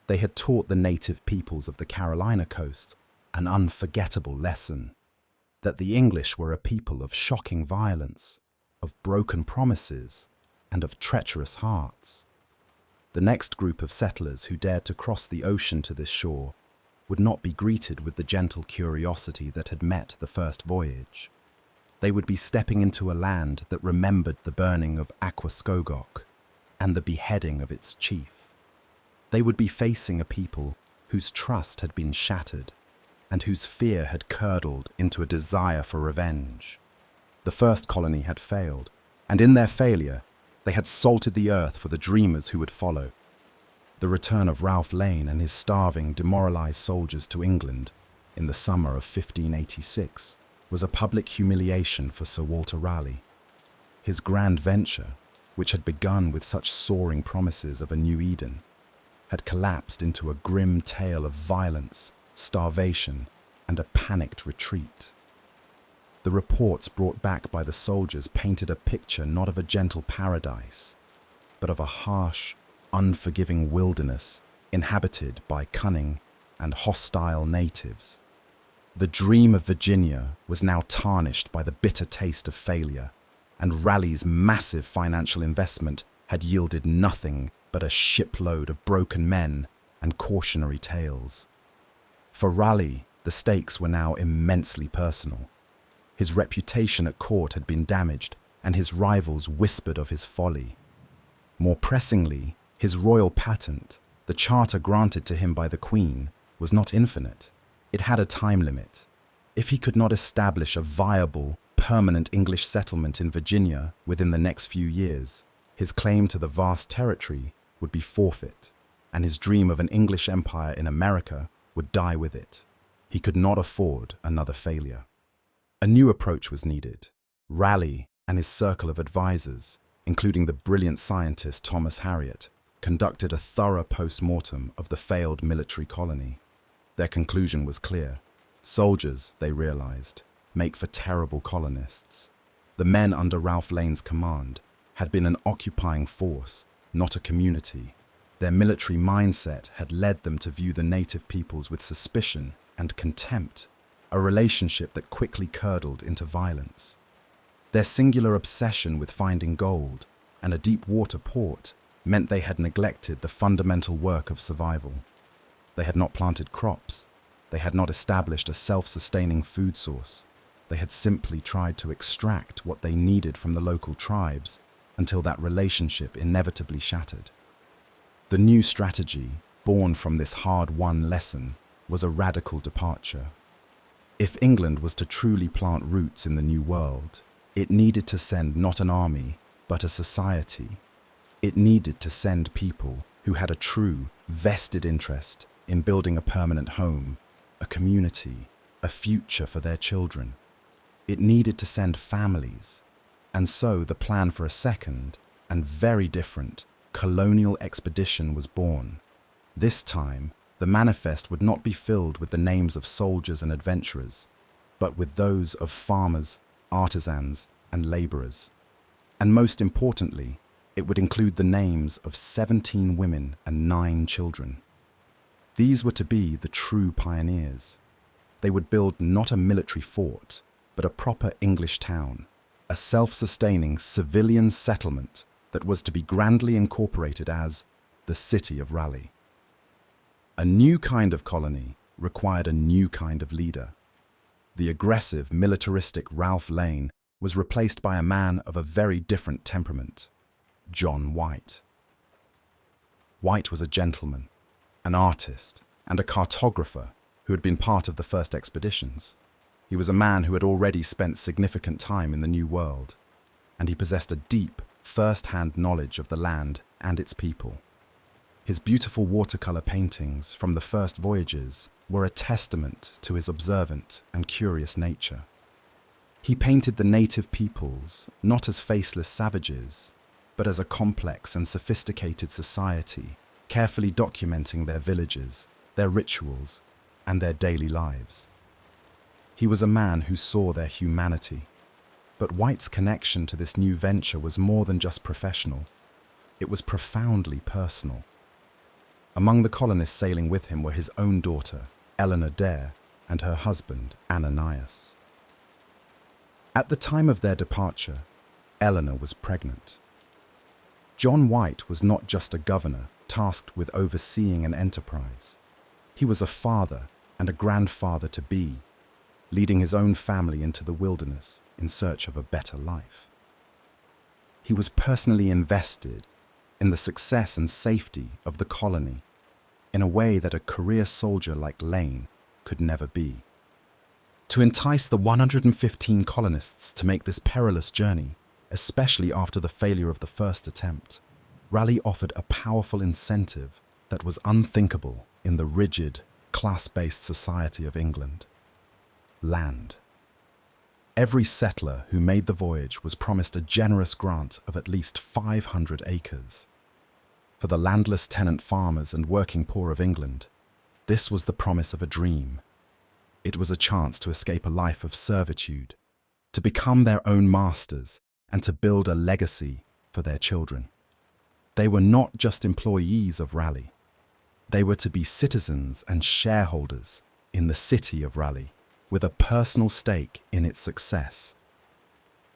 They had taught the native peoples of the Carolina coast an unforgettable lesson, that the English were a people of shocking violence, of broken promises, and of treacherous hearts. The next group of settlers who dared to cross the ocean to this shore would not be greeted with the gentle curiosity that had met the first voyage. They would be stepping into a land that remembered the burning of Aquascogoc and the beheading of its chief. They would be facing a people whose trust had been shattered and whose fear had curdled into a desire for revenge. The first colony had failed, and in their failure, they had salted the earth for the dreamers who would follow. The return of Ralph Lane and his starving, demoralized soldiers to England in the summer of 1586 was a public humiliation for Sir Walter Raleigh. His grand venture, which had begun with such soaring promises of a new Eden, had collapsed into a grim tale of violence, starvation, and a panicked retreat. The reports brought back by the soldiers painted a picture not of a gentle paradise, but of a harsh, unforgiving wilderness inhabited by cunning and hostile natives. The dream of Virginia was now tarnished by the bitter taste of failure, and Raleigh's massive financial investment had yielded nothing but a shipload of broken men and cautionary tales. For Raleigh, the stakes were now immensely personal. His reputation at court had been damaged, and his rivals whispered of his folly. More pressingly, his royal patent, the charter granted to him by the Queen, was not infinite. It had a time limit. If he could not establish a viable, permanent English settlement in Virginia within the next few years, his claim to the vast territory would be forfeit, and his dream of an English empire in America would die with it. He could not afford another failure. A new approach was needed. Raleigh and his circle of advisors, including the brilliant scientist Thomas Harriot, conducted a thorough post-mortem of the failed military colony. Their conclusion was clear. Soldiers, they realized, make for terrible colonists. The men under Ralph Lane's command had been an occupying force, not a community. Their military mindset had led them to view the native peoples with suspicion and contempt, a relationship that quickly curdled into violence. Their singular obsession with finding gold and a deep water port meant they had neglected the fundamental work of survival. They had not planted crops. They had not established a self-sustaining food source. They had simply tried to extract what they needed from the local tribes until that relationship inevitably shattered. The new strategy, born from this hard-won lesson, was a radical departure. If England was to truly plant roots in the New World, it needed to send not an army, but a society. It needed to send people who had a true, vested interest in building a permanent home, a community, a future for their children. It needed to send families. And so the plan for a second, and very different, colonial expedition was born. This time, the manifest would not be filled with the names of soldiers and adventurers, but with those of farmers, artisans, and laborers. And most importantly, it would include the names of 17 women and 9 children. These were to be the true pioneers. They would build not a military fort, but a proper English town, a self-sustaining civilian settlement that was to be grandly incorporated as the City of Raleigh. A new kind of colony required a new kind of leader. The aggressive, militaristic Ralph Lane was replaced by a man of a very different temperament, John White. White was a gentleman, an artist, and a cartographer who had been part of the first expeditions. He was a man who had already spent significant time in the New World, and he possessed a deep, first-hand knowledge of the land and its people. His beautiful watercolor paintings from the first voyages were a testament to his observant and curious nature. He painted the native peoples not as faceless savages, but as a complex and sophisticated society, carefully documenting their villages, their rituals, and their daily lives. He was a man who saw their humanity. But White's connection to this new venture was more than just professional. It was profoundly personal. Among the colonists sailing with him were his own daughter, Eleanor Dare, and her husband, Ananias. At the time of their departure, Eleanor was pregnant. John White was not just a governor tasked with overseeing an enterprise. He was a father and a grandfather-to-be, leading his own family into the wilderness in search of a better life. He was personally invested in the success and safety of the colony in a way that a career soldier like Lane could never be. To entice the 115 colonists to make this perilous journey, especially after the failure of the first attempt, Raleigh offered a powerful incentive that was unthinkable in the rigid, class-based society of England: land. Every settler who made the voyage was promised a generous grant of at least 500 acres. For the landless tenant farmers and working poor of England, this was the promise of a dream. It was a chance to escape a life of servitude, to become their own masters, and to build a legacy for their children. They were not just employees of Raleigh. They were to be citizens and shareholders in the city of Raleigh, with a personal stake in its success.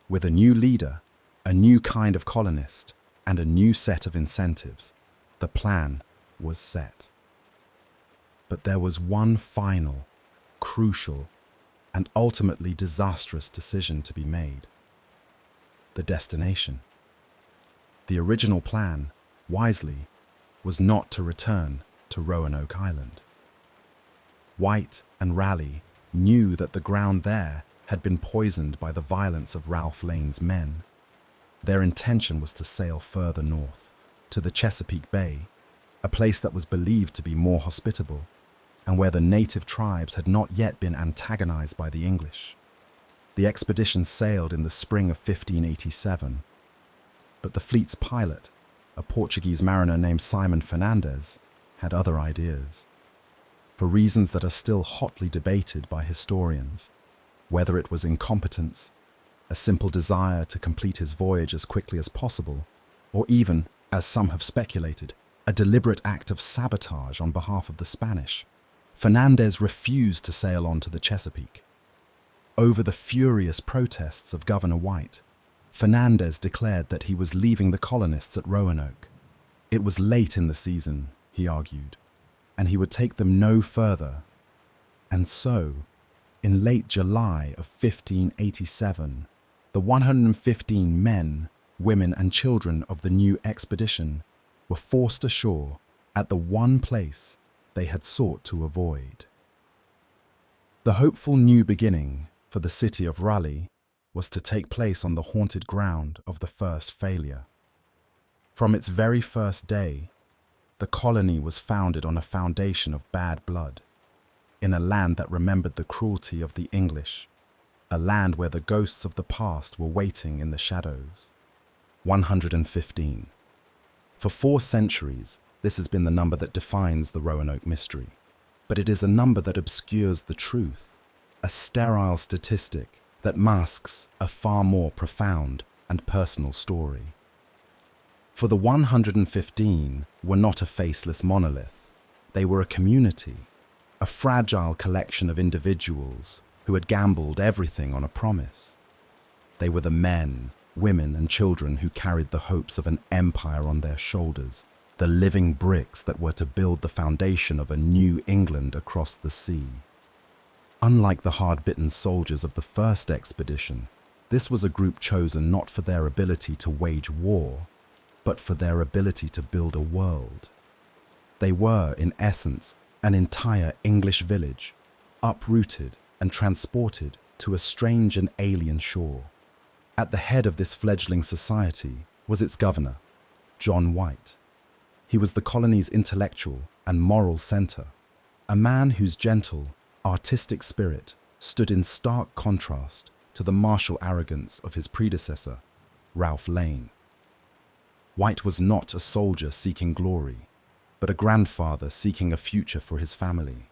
With a new leader, a new kind of colonist, and a new set of incentives, the plan was set. But there was one final, crucial, and ultimately disastrous decision to be made. The destination. The original plan, wisely, was not to return to Roanoke Island. White and Raleigh knew that the ground there had been poisoned by the violence of Ralph Lane's men. Their intention was to sail further north, to the Chesapeake Bay, a place that was believed to be more hospitable, and where the native tribes had not yet been antagonized by the English. The expedition sailed in the spring of 1587, but the fleet's pilot, a Portuguese mariner named Simon Fernandez, had other ideas. For reasons that are still hotly debated by historians, whether it was incompetence, a simple desire to complete his voyage as quickly as possible, or even, as some have speculated, a deliberate act of sabotage on behalf of the Spanish, Fernandez refused to sail on to the Chesapeake. Over the furious protests of Governor White, Fernandez declared that he was leaving the colonists at Roanoke. It was late in the season, he argued, and he would take them no further. And so, in late July of 1587, the 115 men, women, and children of the new expedition were forced ashore at the one place they had sought to avoid. The hopeful new beginning for the city of Raleigh was to take place on the haunted ground of the first failure. From its very first day, the colony was founded on a foundation of bad blood, in a land that remembered the cruelty of the English, a land where the ghosts of the past were waiting in the shadows. 115. For 4 centuries, this has been the number that defines the Roanoke mystery, but it is a number that obscures the truth, a sterile statistic that masks a far more profound and personal story. For the 115 were not a faceless monolith. They were a community, a fragile collection of individuals who had gambled everything on a promise. They were the men, women, and children who carried the hopes of an empire on their shoulders, the living bricks that were to build the foundation of a new England across the sea. Unlike the hard-bitten soldiers of the first expedition, this was a group chosen not for their ability to wage war, but for their ability to build a world. They were, in essence, an entire English village, uprooted and transported to a strange and alien shore. At the head of this fledgling society was its governor, John White. He was the colony's intellectual and moral center, a man whose gentle, artistic spirit stood in stark contrast to the martial arrogance of his predecessor, Ralph Lane. White was not a soldier seeking glory, but a grandfather seeking a future for his family.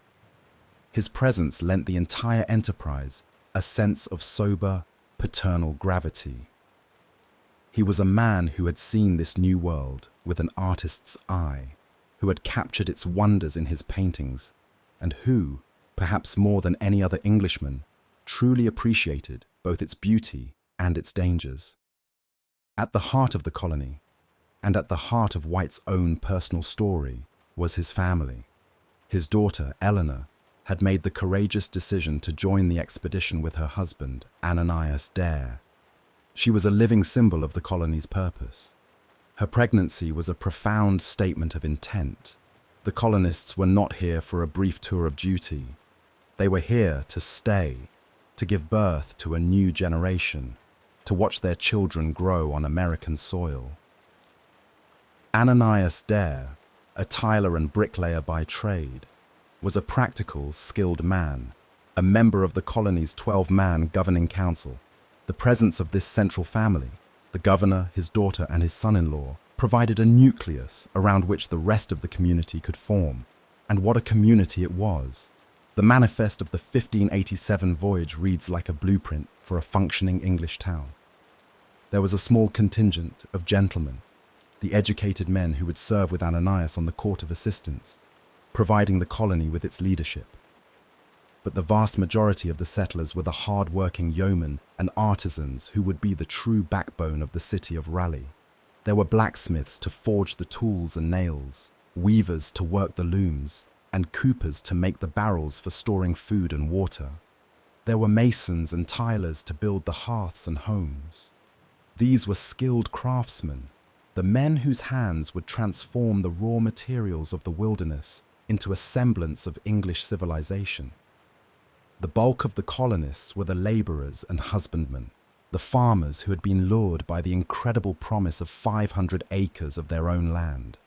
His presence lent the entire enterprise a sense of sober, paternal gravity. He was a man who had seen this new world with an artist's eye, who had captured its wonders in his paintings, and who, perhaps more than any other Englishman, truly appreciated both its beauty and its dangers. At the heart of the colony, and at the heart of White's own personal story, was his family. His daughter, Eleanor, had made the courageous decision to join the expedition with her husband, Ananias Dare. She was a living symbol of the colony's purpose. Her pregnancy was a profound statement of intent. The colonists were not here for a brief tour of duty. They were here to stay, to give birth to a new generation, to watch their children grow on American soil. Ananias Dare, a tiler and bricklayer by trade, was a practical, skilled man, a member of the colony's 12-man governing council. The presence of this central family, the governor, his daughter, and his son-in-law, provided a nucleus around which the rest of the community could form. And what a community it was! The manifest of the 1587 voyage reads like a blueprint for a functioning English town. There was a small contingent of gentlemen, the educated men who would serve with Ananias on the Court of Assistance, providing the colony with its leadership. But the vast majority of the settlers were the hard-working yeomen and artisans who would be the true backbone of the city of Raleigh. There were blacksmiths to forge the tools and nails, weavers to work the looms, and coopers to make the barrels for storing food and water. There were masons and tilers to build the hearths and homes. These were skilled craftsmen, the men whose hands would transform the raw materials of the wilderness into a semblance of English civilization. The bulk of the colonists were the laborers and husbandmen, the farmers who had been lured by the incredible promise of 500 acres of their own land.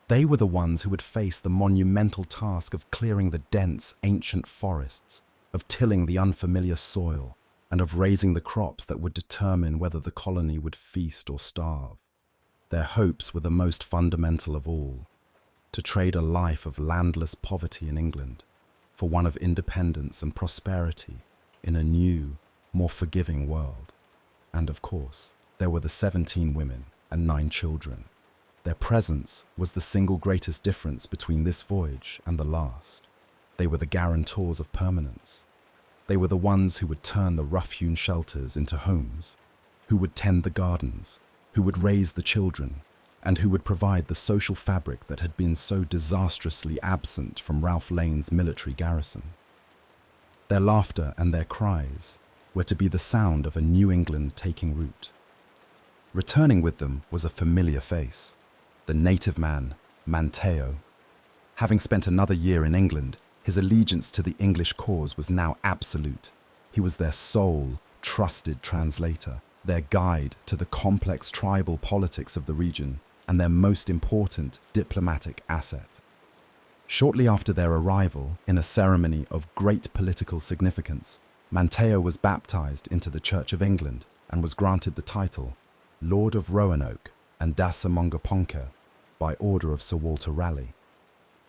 They were the ones who would face the monumental task of clearing the dense, ancient forests, of tilling the unfamiliar soil, and of raising the crops that would determine whether the colony would feast or starve. Their hopes were the most fundamental of all: to trade a life of landless poverty in England for one of independence and prosperity in a new, more forgiving world. And of course, there were the 17 women and 9 children. Their presence was the single greatest difference between this voyage and the last. They were the guarantors of permanence. They were the ones who would turn the rough-hewn shelters into homes, who would tend the gardens, who would raise the children, and who would provide the social fabric that had been so disastrously absent from Ralph Lane's military garrison. Their laughter and their cries were to be the sound of a New England taking root. Returning with them was a familiar face, the native man, Manteo. Having spent another year in England, his allegiance to the English cause was now absolute. He was their sole, trusted translator, their guide to the complex tribal politics of the region, and their most important diplomatic asset. Shortly after their arrival, in a ceremony of great political significance, Manteo was baptized into the Church of England and was granted the title Lord of Roanoke and Dassamongaponke by order of Sir Walter Raleigh.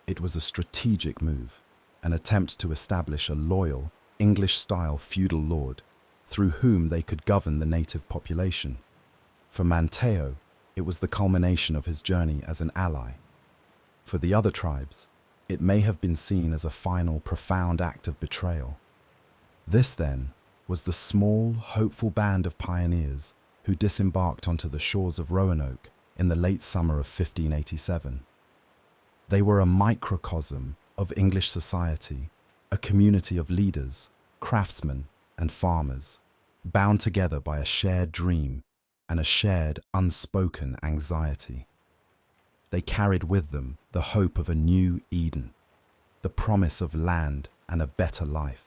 It was a strategic move, an attempt to establish a loyal, English-style feudal lord through whom they could govern the native population. For Manteo, it was the culmination of his journey as an ally. For the other tribes, it may have been seen as a final, profound act of betrayal. This, then, was the small, hopeful band of pioneers who disembarked onto the shores of Roanoke in the late summer of 1587. They were a microcosm of English society, a community of leaders, craftsmen, and farmers, bound together by a shared dream and a shared, unspoken anxiety. They carried with them the hope of a new Eden, the promise of land and a better life.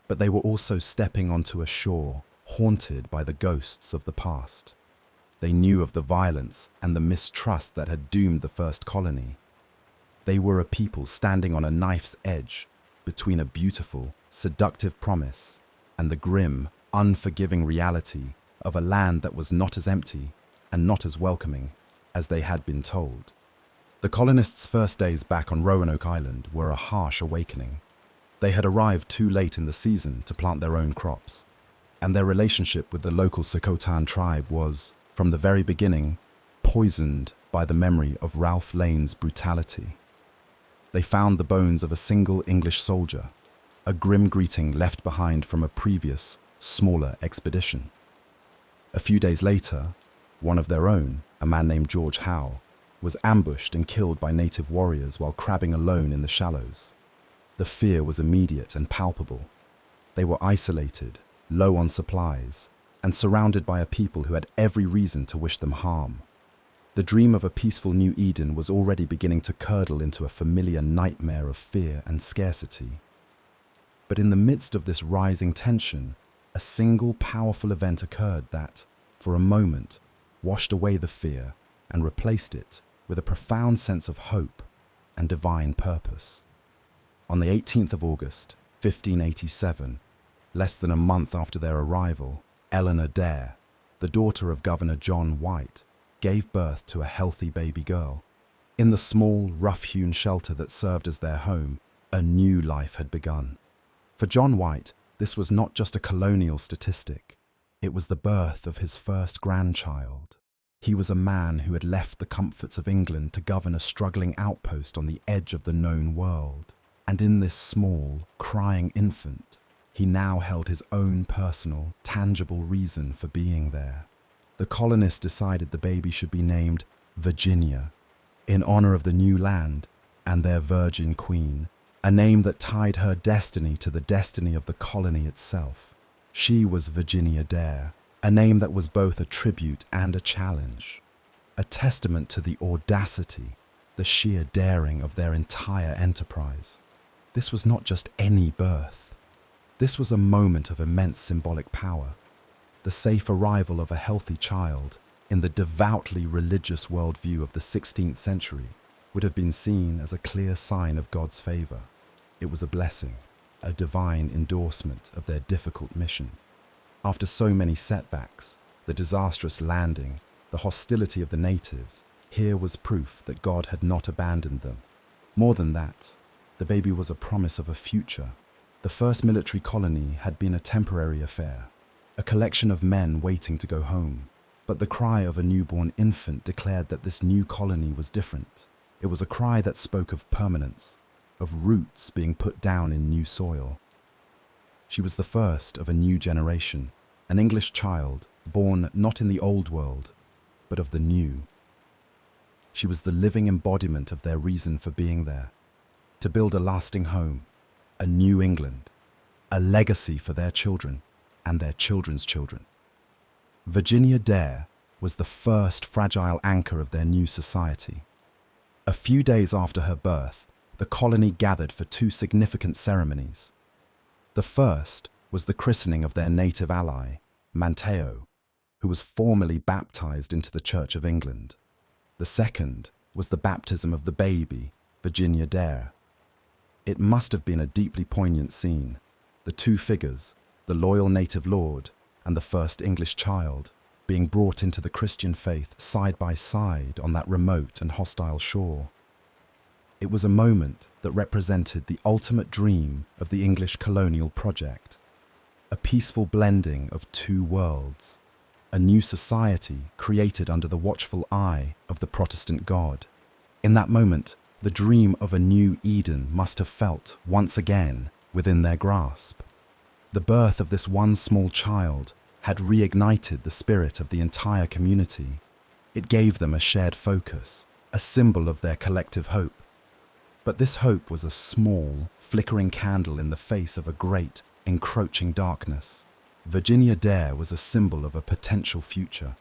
But they were also stepping onto a shore haunted by the ghosts of the past. They knew of the violence and the mistrust that had doomed the first colony. They were a people standing on a knife's edge between a beautiful, seductive promise and the grim, unforgiving reality of a land that was not as empty and not as welcoming as they had been told. The colonists' first days back on Roanoke Island were a harsh awakening. They had arrived too late in the season to plant their own crops, and their relationship with the local CROATOAN tribe was, from the very beginning, poisoned by the memory of Ralph Lane's brutality. They found the bones of a single English soldier, a grim greeting left behind from a previous, smaller expedition. A few days later, one of their own, a man named George Howe, was ambushed and killed by native warriors while crabbing alone in the shallows. The fear was immediate and palpable. They were isolated, low on supplies, and surrounded by a people who had every reason to wish them harm. The dream of a peaceful New Eden was already beginning to curdle into a familiar nightmare of fear and scarcity. But in the midst of this rising tension, a single powerful event occurred that, for a moment, washed away the fear and replaced it with a profound sense of hope and divine purpose. On the 18th of August, 1587, less than a month after their arrival, Eleanor Dare, the daughter of Governor John White, gave birth to a healthy baby girl. In the small, rough-hewn shelter that served as their home, a new life had begun. For John White, this was not just a colonial statistic. It was the birth of his first grandchild. He was a man who had left the comforts of England to govern a struggling outpost on the edge of the known world. And in this small, crying infant, he now held his own personal, tangible reason for being there. The colonists decided the baby should be named Virginia, in honor of the new land and their virgin queen, a name that tied her destiny to the destiny of the colony itself. She was Virginia Dare, a name that was both a tribute and a challenge, a testament to the audacity, the sheer daring of their entire enterprise. This was not just any birth. This was a moment of immense symbolic power. The safe arrival of a healthy child in the devoutly religious worldview of the 16th century would have been seen as a clear sign of God's favor. It was a blessing, a divine endorsement of their difficult mission. After so many setbacks, the disastrous landing, the hostility of the natives, here was proof that God had not abandoned them. More than that, the baby was a promise of a future. The first military colony had been a temporary affair, a collection of men waiting to go home. But the cry of a newborn infant declared that this new colony was different. It was a cry that spoke of permanence, of roots being put down in new soil. She was the first of a new generation, an English child born not in the old world, but of the new. She was the living embodiment of their reason for being there, to build a lasting home, a new England, a legacy for their children and their children's children. Virginia Dare was the first fragile anchor of their new society. A few days after her birth, the colony gathered for two significant ceremonies. The first was the christening of their native ally, Manteo, who was formally baptized into the Church of England. The second was the baptism of the baby, Virginia Dare. It must have been a deeply poignant scene. The two figures, the loyal native lord and the first English child, being brought into the Christian faith side by side on that remote and hostile shore. It was a moment that represented the ultimate dream of the English colonial project, a peaceful blending of two worlds, a new society created under the watchful eye of the Protestant God. In that moment, the dream of a new Eden must have felt, once again, within their grasp. The birth of this one small child had reignited the spirit of the entire community. It gave them a shared focus, a symbol of their collective hope. But this hope was a small, flickering candle in the face of a great, encroaching darkness. Virginia Dare was a symbol of a potential future,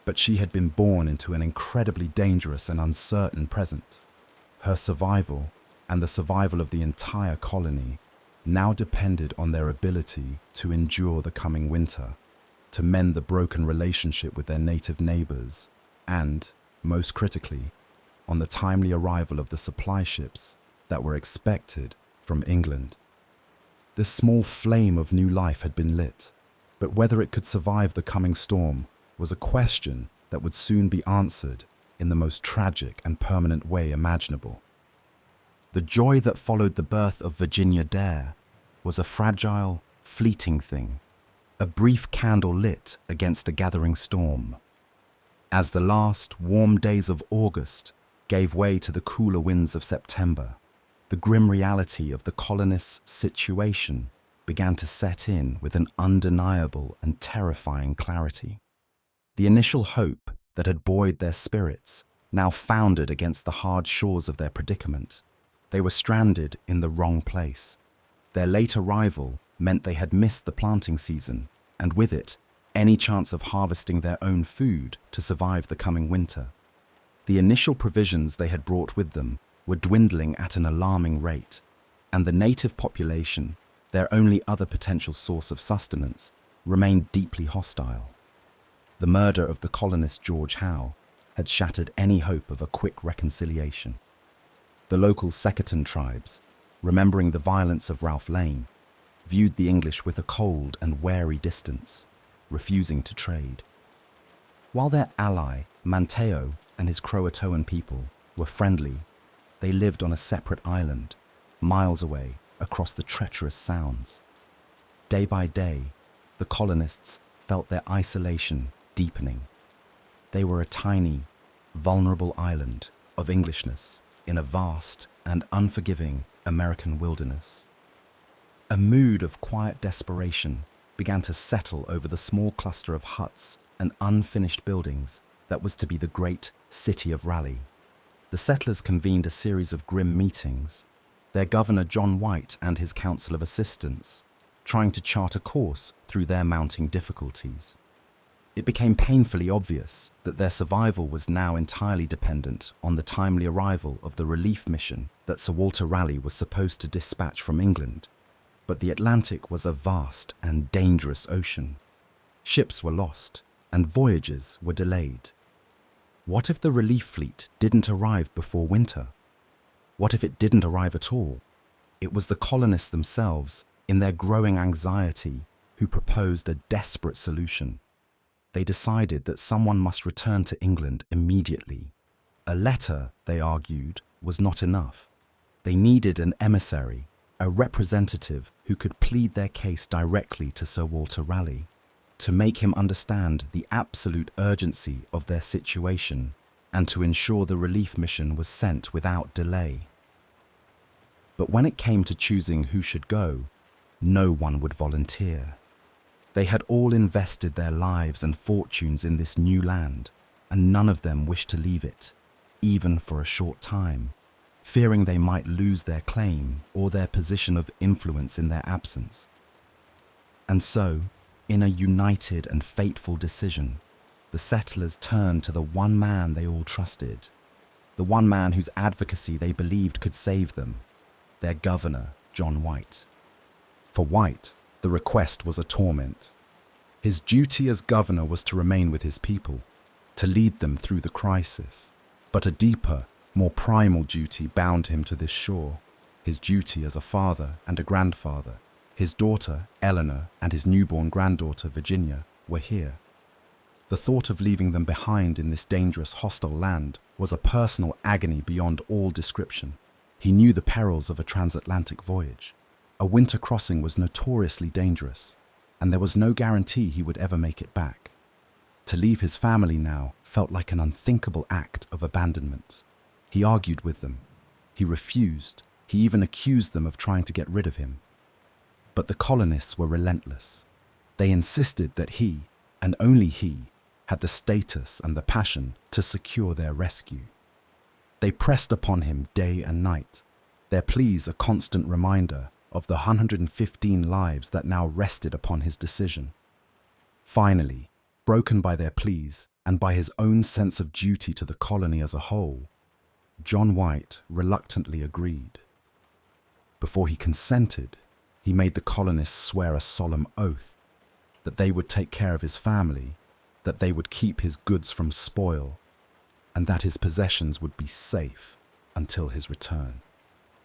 but she had been born into an incredibly dangerous and uncertain present. Her survival, and the survival of the entire colony, now depended on their ability to endure the coming winter, to mend the broken relationship with their native neighbors, and, most critically, on the timely arrival of the supply ships that were expected from England. This small flame of new life had been lit, but whether it could survive the coming storm was a question that would soon be answered in the most tragic and permanent way imaginable. The joy that followed the birth of Virginia Dare was a fragile, fleeting thing, a brief candle lit against a gathering storm. As the last warm days of August gave way to the cooler winds of September, the grim reality of the colonists' situation began to set in with an undeniable and terrifying clarity. The initial hope that had buoyed their spirits now foundered against the hard shores of their predicament. They were stranded in the wrong place. Their late arrival meant they had missed the planting season, and with it, any chance of harvesting their own food to survive the coming winter. The initial provisions they had brought with them were dwindling at an alarming rate, and the native population, their only other potential source of sustenance, remained deeply hostile. The murder of the colonist George Howe had shattered any hope of a quick reconciliation. The local Secretan tribes, remembering the violence of Ralph Lane, viewed the English with a cold and wary distance, refusing to trade. While their ally, Manteo, and his CROATOAN people were friendly, they lived on a separate island, miles away across the treacherous sounds. Day by day, the colonists felt their isolation deepening. They were a tiny, vulnerable island of Englishness in a vast and unforgiving American wilderness. A mood of quiet desperation began to settle over the small cluster of huts and unfinished buildings that was to be the great city of Raleigh. The settlers convened a series of grim meetings, their governor John White and his council of assistants trying to chart a course through their mounting difficulties. It became painfully obvious that their survival was now entirely dependent on the timely arrival of the relief mission that Sir Walter Raleigh was supposed to dispatch from England. But the Atlantic was a vast and dangerous ocean. Ships were lost, and voyages were delayed. What if the relief fleet didn't arrive before winter? What if it didn't arrive at all? It was the colonists themselves, in their growing anxiety, who proposed a desperate solution. They decided that someone must return to England immediately. A letter, they argued, was not enough. They needed an emissary, a representative who could plead their case directly to Sir Walter Raleigh, to make him understand the absolute urgency of their situation and to ensure the relief mission was sent without delay. But when it came to choosing who should go, no one would volunteer. They had all invested their lives and fortunes in this new land, and none of them wished to leave it, even for a short time, fearing they might lose their claim or their position of influence in their absence. And so, in a united and fateful decision, the settlers turned to the one man they all trusted, the one man whose advocacy they believed could save them, their governor, John White. For White, the request was a torment. His duty as governor was to remain with his people, to lead them through the crisis. But a deeper, more primal duty bound him to this shore, his duty as a father and a grandfather. His daughter, Eleanor, and his newborn granddaughter, Virginia, were here. The thought of leaving them behind in this dangerous, hostile land was a personal agony beyond all description. He knew the perils of a transatlantic voyage. A winter crossing was notoriously dangerous, and there was no guarantee he would ever make it back. To leave his family now felt like an unthinkable act of abandonment. He argued with them. He refused. He even accused them of trying to get rid of him. But the colonists were relentless. They insisted that he, and only he, had the status and the passion to secure their rescue. They pressed upon him day and night, their pleas a constant reminder of the 115 lives that now rested upon his decision. Finally, broken by their pleas and by his own sense of duty to the colony as a whole, John White reluctantly agreed. Before he consented, he made the colonists swear a solemn oath that they would take care of his family, that they would keep his goods from spoil, and that his possessions would be safe until his return.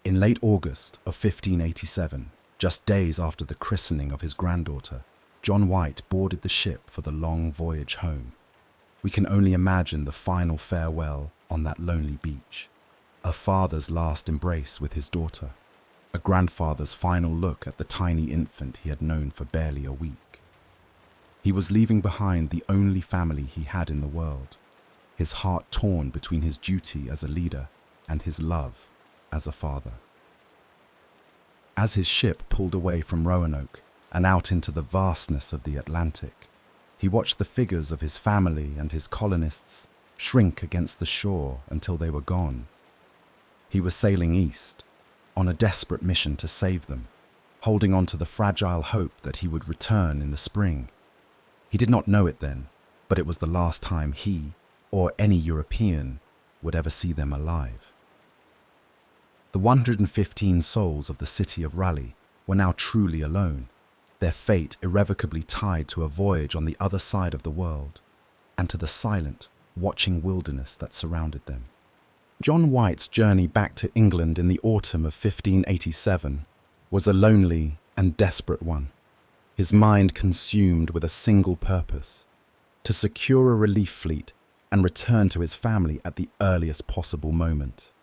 In late August of 1587, just days after the christening of his granddaughter, John White boarded the ship for the long voyage home. We can only imagine the final farewell on that lonely beach, a father's last embrace with his daughter, a grandfather's final look at the tiny infant he had known for barely a week. He was leaving behind the only family he had in the world, his heart torn between his duty as a leader and his love as a father. As his ship pulled away from Roanoke and out into the vastness of the Atlantic, he watched the figures of his family and his colonists shrink against the shore until they were gone. He was sailing east, on a desperate mission to save them, holding on to the fragile hope that he would return in the spring. He did not know it then, but it was the last time he, or any European, would ever see them alive. The 115 souls of the city of Raleigh were now truly alone, their fate irrevocably tied to a voyage on the other side of the world, and to the silent, watching wilderness that surrounded them. John White's journey back to England in the autumn of 1587 was a lonely, and desperate one, his mind consumed with a single purpose: to secure a relief fleet and return to his family at the earliest possible moment.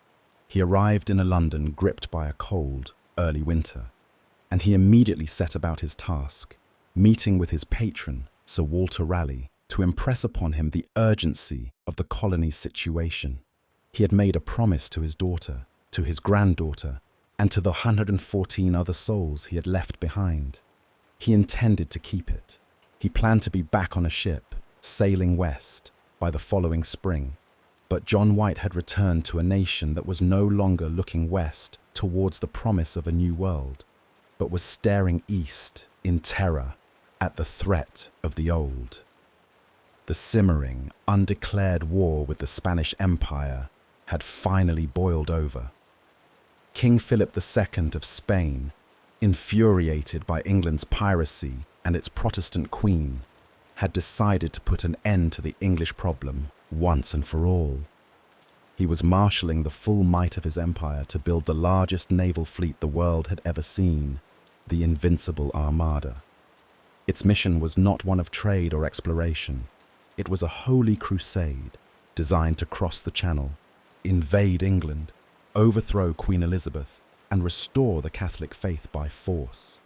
He arrived in a London gripped by a cold, early winter, and he immediately set about his task, meeting with his patron, Sir Walter Raleigh, to impress upon him the urgency of the colony's situation. He had made a promise to his daughter, to his granddaughter, and to the 114 other souls he had left behind. He intended to keep it. He planned to be back on a ship, sailing west, by the following spring. But John White had returned to a nation that was no longer looking west towards the promise of a new world, but was staring east in terror at the threat of the old. The simmering, undeclared war with the Spanish Empire had finally boiled over. King Philip II of Spain, infuriated by England's piracy and its Protestant queen, had decided to put an end to the English problem once and for all. He was marshalling the full might of his empire to build the largest naval fleet the world had ever seen, the Invincible Armada. Its mission was not one of trade or exploration. It was a holy crusade designed to cross the Channel, invade England, overthrow Queen Elizabeth, and restore the Catholic faith by force.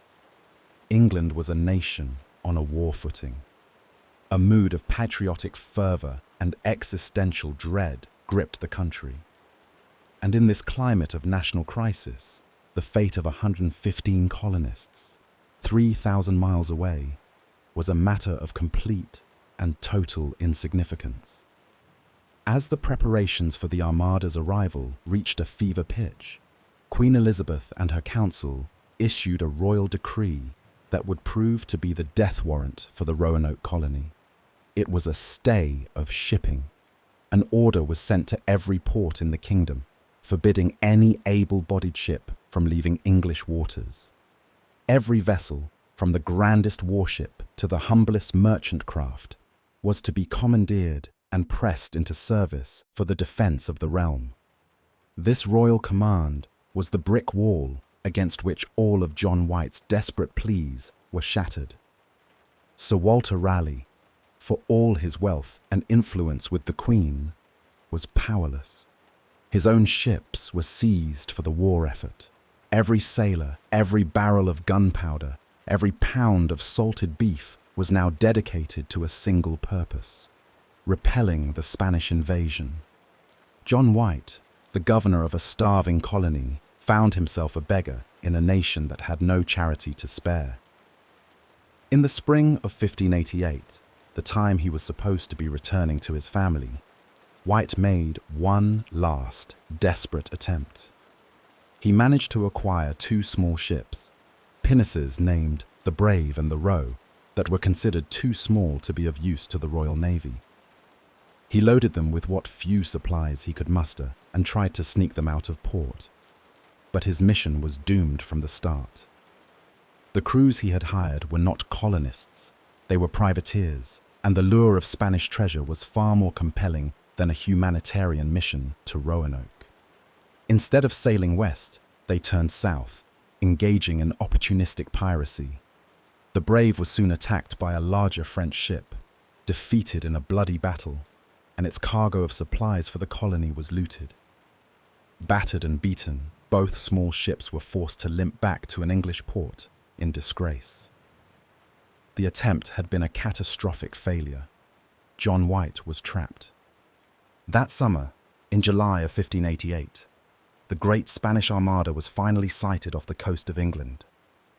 England was a nation on a war footing. A mood of patriotic fervour and existential dread gripped the country. And in this climate of national crisis, the fate of 115 colonists, 3,000 miles away, was a matter of complete and total insignificance. As the preparations for the Armada's arrival reached a fever pitch, Queen Elizabeth and her council issued a royal decree that would prove to be the death warrant for the Roanoke colony. It was a stay of shipping. An order was sent to every port in the kingdom, forbidding any able-bodied ship from leaving English waters. Every vessel, from the grandest warship to the humblest merchant craft, was to be commandeered and pressed into service for the defence of the realm. This royal command was the brick wall against which all of John White's desperate pleas were shattered. Sir Walter Raleigh, for all his wealth and influence with the Queen, was powerless. His own ships were seized for the war effort. Every sailor, every barrel of gunpowder, every pound of salted beef was now dedicated to a single purpose: repelling the Spanish invasion. John White, the governor of a starving colony, found himself a beggar in a nation that had no charity to spare. In the spring of 1588, the time he was supposed to be returning to his family, White made one last desperate attempt. He managed to acquire 2 small ships, pinnaces named the Brave and the Roe, that were considered too small to be of use to the Royal Navy. He loaded them with what few supplies he could muster and tried to sneak them out of port. But his mission was doomed from the start. The crews he had hired were not colonists, they were privateers, and the lure of Spanish treasure was far more compelling than a humanitarian mission to Roanoke. Instead of sailing west, they turned south, engaging in opportunistic piracy. The Brave was soon attacked by a larger French ship, defeated in a bloody battle, and its cargo of supplies for the colony was looted. Battered and beaten, both small ships were forced to limp back to an English port in disgrace. The attempt had been a catastrophic failure. John White was trapped. That summer, in July of 1588, the Great Spanish Armada was finally sighted off the coast of England.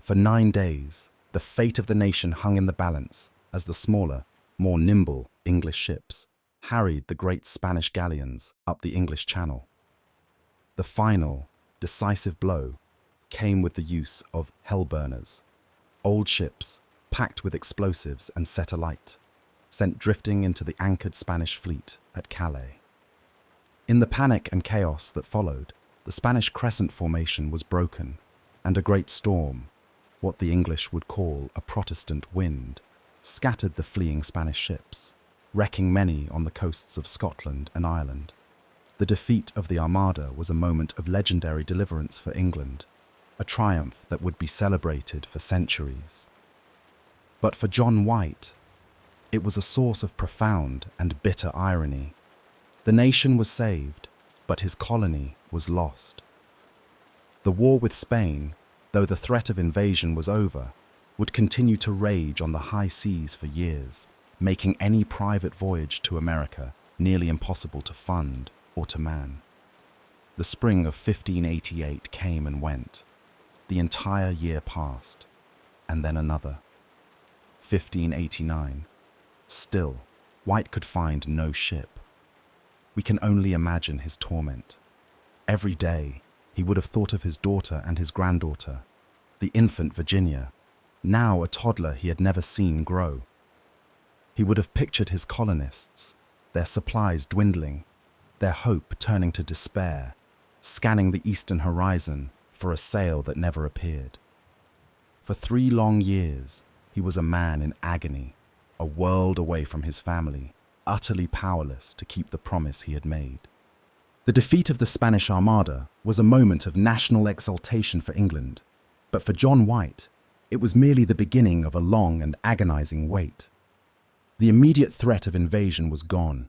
For 9 days, the fate of the nation hung in the balance as the smaller, more nimble English ships harried the great Spanish galleons up the English Channel. The final, decisive blow came with the use of hellburners, old ships packed with explosives and set alight, sent drifting into the anchored Spanish fleet at Calais. In the panic and chaos that followed, the Spanish crescent formation was broken, and a great storm, what the English would call a Protestant wind, scattered the fleeing Spanish ships, wrecking many on the coasts of Scotland and Ireland. The defeat of the Armada was a moment of legendary deliverance for England. a triumph that would be celebrated for centuries. But for John White, it was a source of profound and bitter irony. The nation was saved, but his colony was lost. The war with Spain, though the threat of invasion was over, would continue to rage on the high seas for years, making any private voyage to America nearly impossible to fund or to man. The spring of 1588 came and went. The entire year passed, and then another. 1589. Still, White could find no ship. We can only imagine his torment. Every day, he would have thought of his daughter and his granddaughter, the infant Virginia, now a toddler he had never seen grow. He would have pictured his colonists, their supplies dwindling, their hope turning to despair, scanning the eastern horizon for a sail that never appeared. For 3 long years, he was a man in agony, a world away from his family, utterly powerless to keep the promise he had made. The defeat of the Spanish Armada was a moment of national exultation for England, but for John White, it was merely the beginning of a long and agonizing wait. The immediate threat of invasion was gone,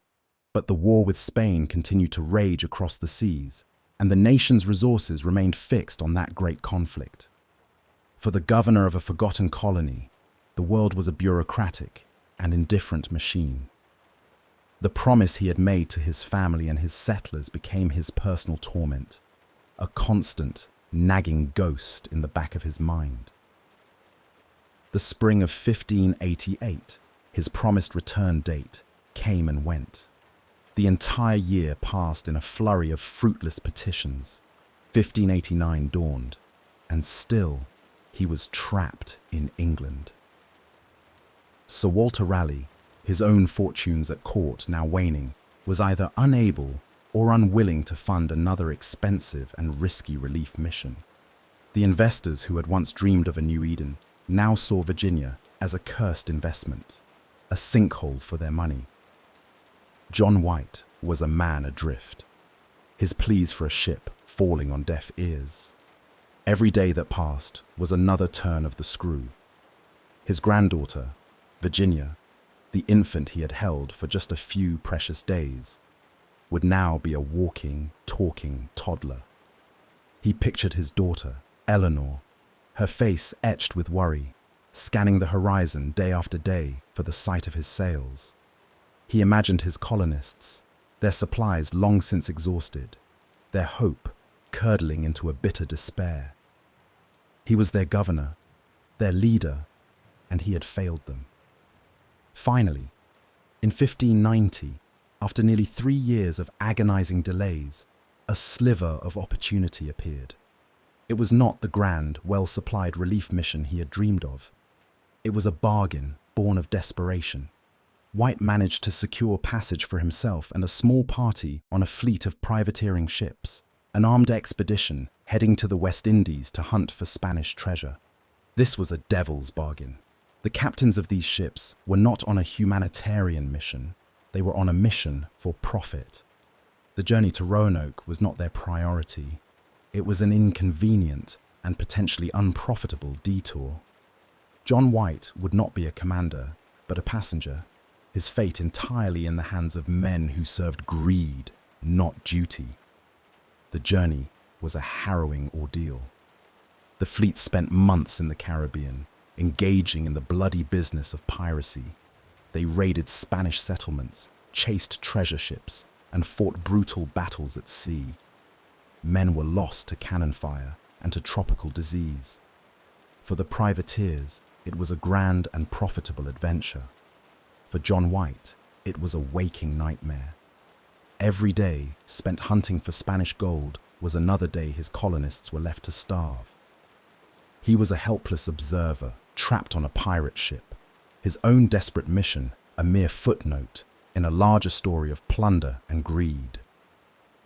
but the war with Spain continued to rage across the seas, and the nation's resources remained fixed on that great conflict. For the governor of a forgotten colony, the world was a bureaucratic and indifferent machine. The promise he had made to his family and his settlers became his personal torment, a constant, nagging ghost in the back of his mind. The spring of 1588, his promised return date, came and went. The entire year passed in a flurry of fruitless petitions. 1589 dawned, and still he was trapped in England. Sir Walter Raleigh, his own fortunes at court now waning, was either unable or unwilling to fund another expensive and risky relief mission. The investors who had once dreamed of a new Eden now saw Virginia as a cursed investment, a sinkhole for their money. John White was a man adrift, his pleas for a ship falling on deaf ears. Every day that passed was another turn of the screw. His granddaughter, Virginia, the infant he had held for just a few precious days, would now be a walking, talking toddler. He pictured his daughter, Eleanor, her face etched with worry, scanning the horizon day after day for the sight of his sails. He imagined his colonists, their supplies long since exhausted, their hope curdling into a bitter despair. He was their governor, their leader, and he had failed them. Finally, in 1590, after nearly 3 years of agonizing delays, a sliver of opportunity appeared. It was not the grand, well-supplied relief mission he had dreamed of. It was a bargain born of desperation. White managed to secure passage for himself and a small party on a fleet of privateering ships, an armed expedition heading to the West Indies to hunt for Spanish treasure. This was a devil's bargain. The captains of these ships were not on a humanitarian mission, they were on a mission for profit. The journey to Roanoke was not their priority. It was an inconvenient and potentially unprofitable detour. John White would not be a commander, but a passenger, his fate entirely in the hands of men who served greed, not duty. The journey was a harrowing ordeal. The fleet spent months in the Caribbean, engaging in the bloody business of piracy. They raided Spanish settlements, chased treasure ships, and fought brutal battles at sea. Men were lost to cannon fire and to tropical disease. For the privateers, it was a grand and profitable adventure. For John White, it was a waking nightmare. Every day spent hunting for Spanish gold was another day his colonists were left to starve. He was a helpless observer, trapped on a pirate ship, his own desperate mission a mere footnote in a larger story of plunder and greed.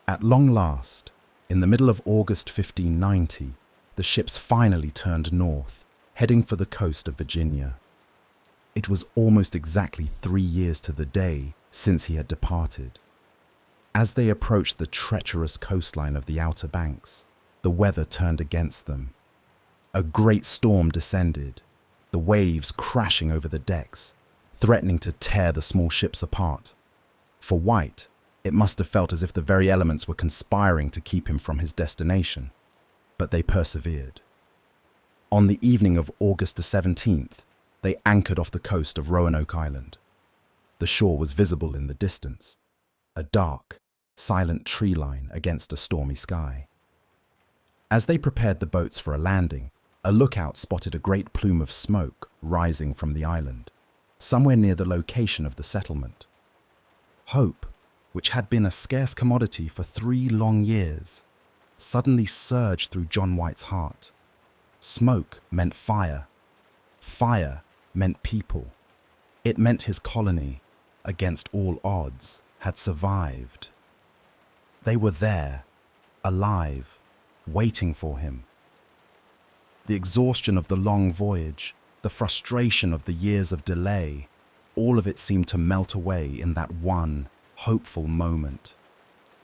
At long last, in the middle of August 1590, the ships finally turned north, heading for the coast of Virginia. It was almost exactly 3 years to the day since he had departed. As they approached the treacherous coastline of the Outer Banks, the weather turned against them. A great storm descended, the waves crashing over the decks, threatening to tear the small ships apart. For White, it must have felt as if the very elements were conspiring to keep him from his destination, but they persevered. On the evening of August the 17th, they anchored off the coast of Roanoke Island. The shore was visible in the distance, a dark, silent tree line against a stormy sky. As they prepared the boats for a landing, a lookout spotted a great plume of smoke rising from the island, somewhere near the location of the settlement. Hope, which had been a scarce commodity for 3 long years, suddenly surged through John White's heart. Smoke meant fire. Fire meant people. It meant his colony, against all odds, had survived. They were there, alive, waiting for him. The exhaustion of the long voyage, the frustration of the years of delay, all of it seemed to melt away in that one hopeful moment.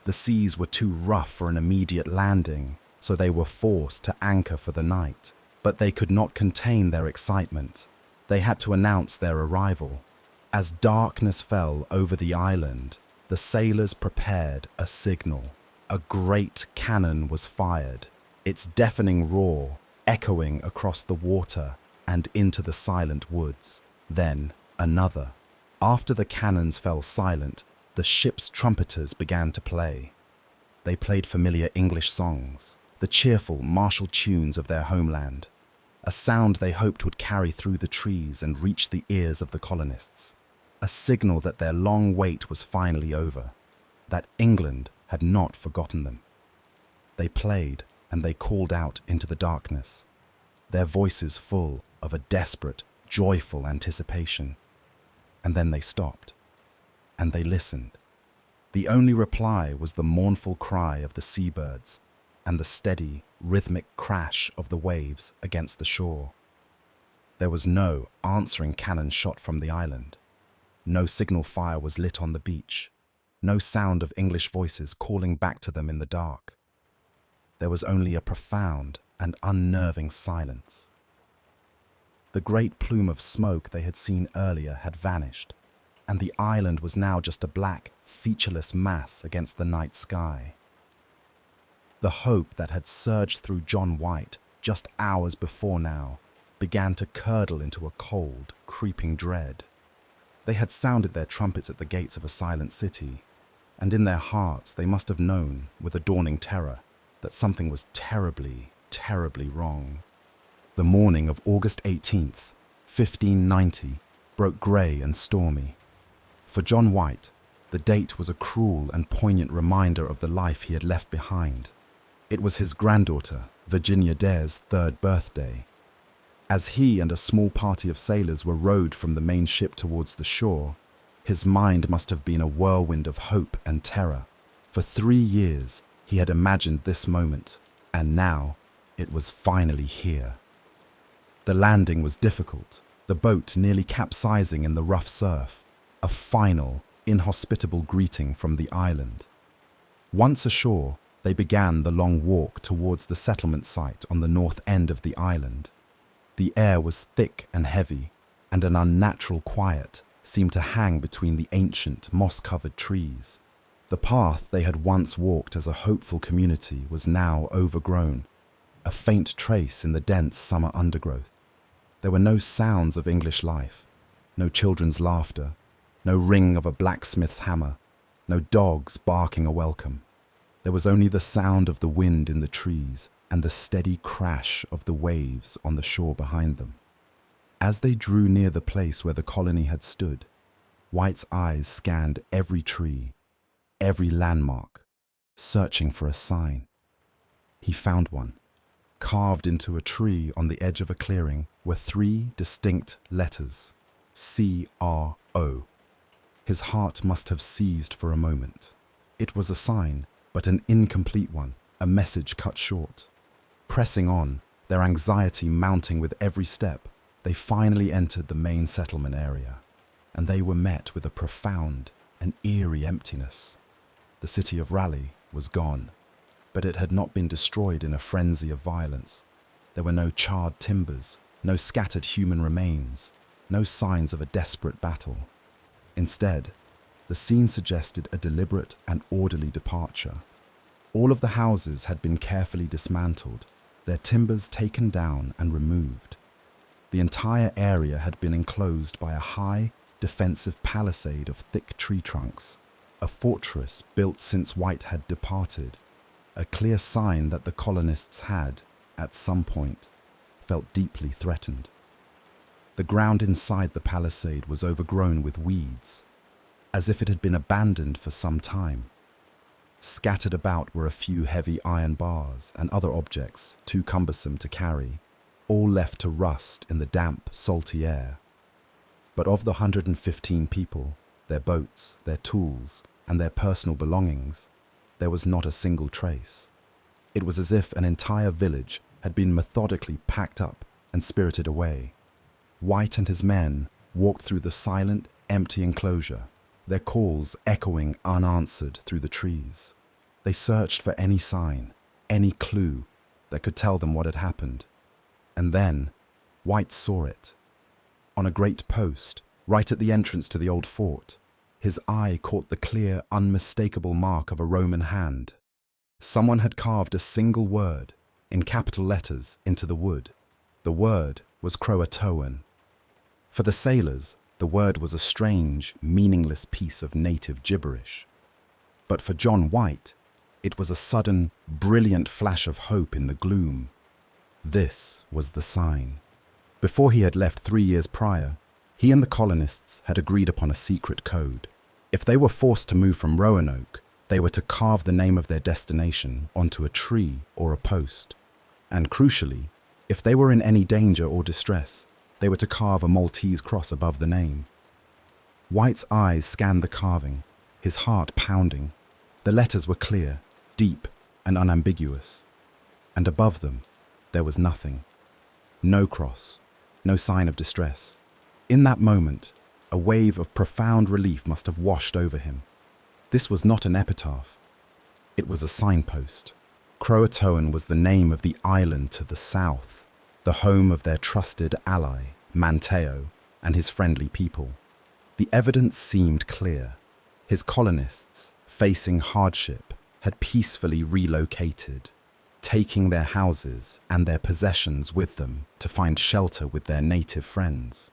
The seas were too rough for an immediate landing, so they were forced to anchor for the night. But they could not contain their excitement. They had to announce their arrival. As darkness fell over the island, the sailors prepared a signal. A great cannon was fired, its deafening roar echoing across the water and into the silent woods. Then another. After the cannons fell silent, the ship's trumpeters began to play. They played familiar English songs, the cheerful, martial tunes of their homeland, a sound they hoped would carry through the trees and reach the ears of the colonists, a signal that their long wait was finally over, that England had not forgotten them. They played and they called out into the darkness, their voices full of a desperate, joyful anticipation. And then they stopped, and they listened. The only reply was the mournful cry of the seabirds and the steady, rhythmic crash of the waves against the shore. There was no answering cannon shot from the island. No signal fire was lit on the beach. No sound of English voices calling back to them in the dark. There was only a profound and unnerving silence. The great plume of smoke they had seen earlier had vanished, and the island was now just a black, featureless mass against the night sky. The hope that had surged through John White just hours before now began to curdle into a cold, creeping dread. They had sounded their trumpets at the gates of a silent city, and in their hearts they must have known, with a dawning terror, that something was terribly, terribly wrong. The morning of August 18th, 1590, broke grey and stormy. For John White, the date was a cruel and poignant reminder of the life he had left behind. It was his granddaughter, Virginia Dare's 3rd birthday. As he and a small party of sailors were rowed from the main ship towards the shore, his mind must have been a whirlwind of hope and terror. For 3 years, he had imagined this moment, and now it was finally here. The landing was difficult, the boat nearly capsizing in the rough surf, a final, inhospitable greeting from the island. Once ashore, they began the long walk towards the settlement site on the north end of the island. The air was thick and heavy, and an unnatural quiet seemed to hang between the ancient, moss-covered trees. The path they had once walked as a hopeful community was now overgrown, a faint trace in the dense summer undergrowth. There were no sounds of English life, no children's laughter, no ring of a blacksmith's hammer, no dogs barking a welcome. There was only the sound of the wind in the trees and the steady crash of the waves on the shore behind them. As they drew near the place where the colony had stood, White's eyes scanned every tree, every landmark, searching for a sign. He found one. Carved into a tree on the edge of a clearing were 3 distinct letters, C-R-O. His heart must have seized for a moment. It was a sign, but an incomplete one, a message cut short. Pressing on, their anxiety mounting with every step, they finally entered the main settlement area, and they were met with a profound and eerie emptiness. The city of Raleigh was gone, but it had not been destroyed in a frenzy of violence. There were no charred timbers, no scattered human remains, no signs of a desperate battle. Instead, the scene suggested a deliberate and orderly departure. All of the houses had been carefully dismantled, their timbers taken down and removed. The entire area had been enclosed by a high, defensive palisade of thick tree trunks, a fortress built since White had departed, a clear sign that the colonists had, at some point, felt deeply threatened. The ground inside the palisade was overgrown with weeds, as if it had been abandoned for some time. Scattered about were a few heavy iron bars and other objects too cumbersome to carry, all left to rust in the damp, salty air. But of the 115 people, their boats, their tools, and their personal belongings, there was not a single trace. It was as if an entire village had been methodically packed up and spirited away. White and his men walked through the silent, empty enclosure, their calls echoing unanswered through the trees. They searched for any sign, any clue that could tell them what had happened. And then, White saw it. On a great post, right at the entrance to the old fort, his eye caught the clear, unmistakable mark of a Roman hand. Someone had carved a single word, in capital letters, into the wood. The word was CROATOAN. For the sailors, the word was a strange, meaningless piece of native gibberish. But for John White, it was a sudden, brilliant flash of hope in the gloom. This was the sign. Before he had left 3 years prior, he and the colonists had agreed upon a secret code. If they were forced to move from Roanoke, they were to carve the name of their destination onto a tree or a post. And crucially, if they were in any danger or distress, they were to carve a Maltese cross above the name. White's eyes scanned the carving, his heart pounding. The letters were clear, deep, and unambiguous. And above them, there was nothing. No cross, no sign of distress. In that moment, a wave of profound relief must have washed over him. This was not an epitaph. It was a signpost. CROATOAN was the name of the island to the south, the home of their trusted ally, Manteo, and his friendly people. The evidence seemed clear. His colonists, facing hardship, had peacefully relocated, taking their houses and their possessions with them to find shelter with their native friends.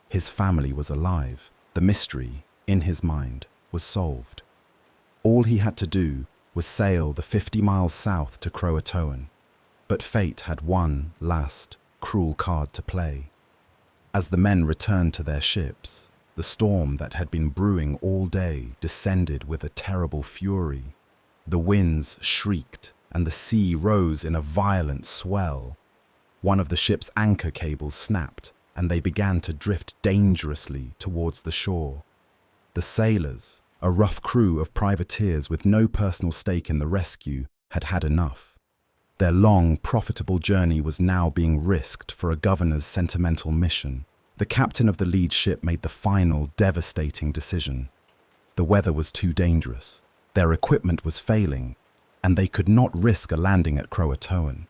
His family was alive. The mystery, in his mind, was solved. All he had to do was sail the 50 miles south to CROATOAN. But fate had one last, cruel card to play. As the men returned to their ships, the storm that had been brewing all day descended with a terrible fury. The winds shrieked, and the sea rose in a violent swell. One of the ship's anchor cables snapped, and they began to drift dangerously towards the shore. The sailors, a rough crew of privateers with no personal stake in the rescue, had had enough. Their long, profitable journey was now being risked for a governor's sentimental mission. The captain of the lead ship made the final, devastating decision. The weather was too dangerous. Their equipment was failing, and they could not risk a landing at CROATOAN.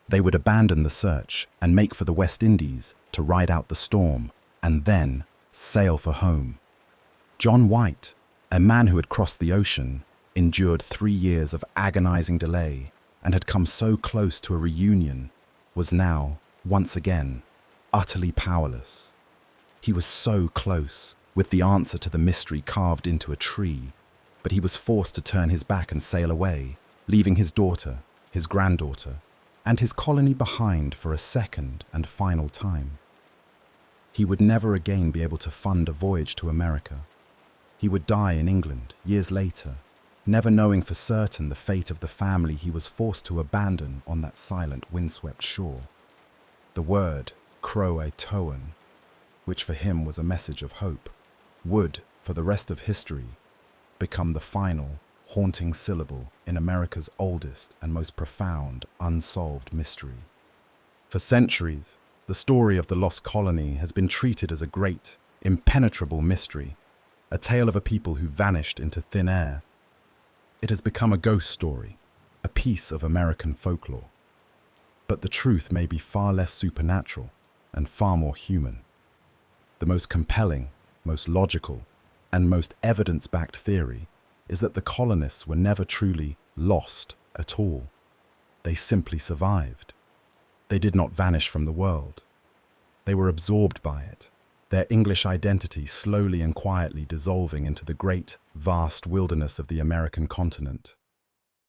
They would abandon the search and make for the West Indies to ride out the storm and then sail for home. John White, a man who had crossed the ocean, endured 3 years of agonizing delay and had come so close to a reunion, was now, once again, utterly powerless. He was so close, with the answer to the mystery carved into a tree, but he was forced to turn his back and sail away, leaving his daughter, his granddaughter, and his colony behind for a second and final time. He would never again be able to fund a voyage to America. He would die in England years later, never knowing for certain the fate of the family he was forced to abandon on that silent, windswept shore. The word CROATOAN, which for him was a message of hope, would, for the rest of history, become the final, haunting syllable in America's oldest and most profound unsolved mystery. For centuries, the story of the Lost Colony has been treated as a great, impenetrable mystery, a tale of a people who vanished into thin air. It has become a ghost story, a piece of American folklore. but the truth may be far less supernatural and far more human. The most compelling, most logical, and most evidence-backed theory is that the colonists were never truly lost at all. They simply survived. They did not vanish from the world. They were absorbed by it, their English identity slowly and quietly dissolving into the great, vast wilderness of the American continent.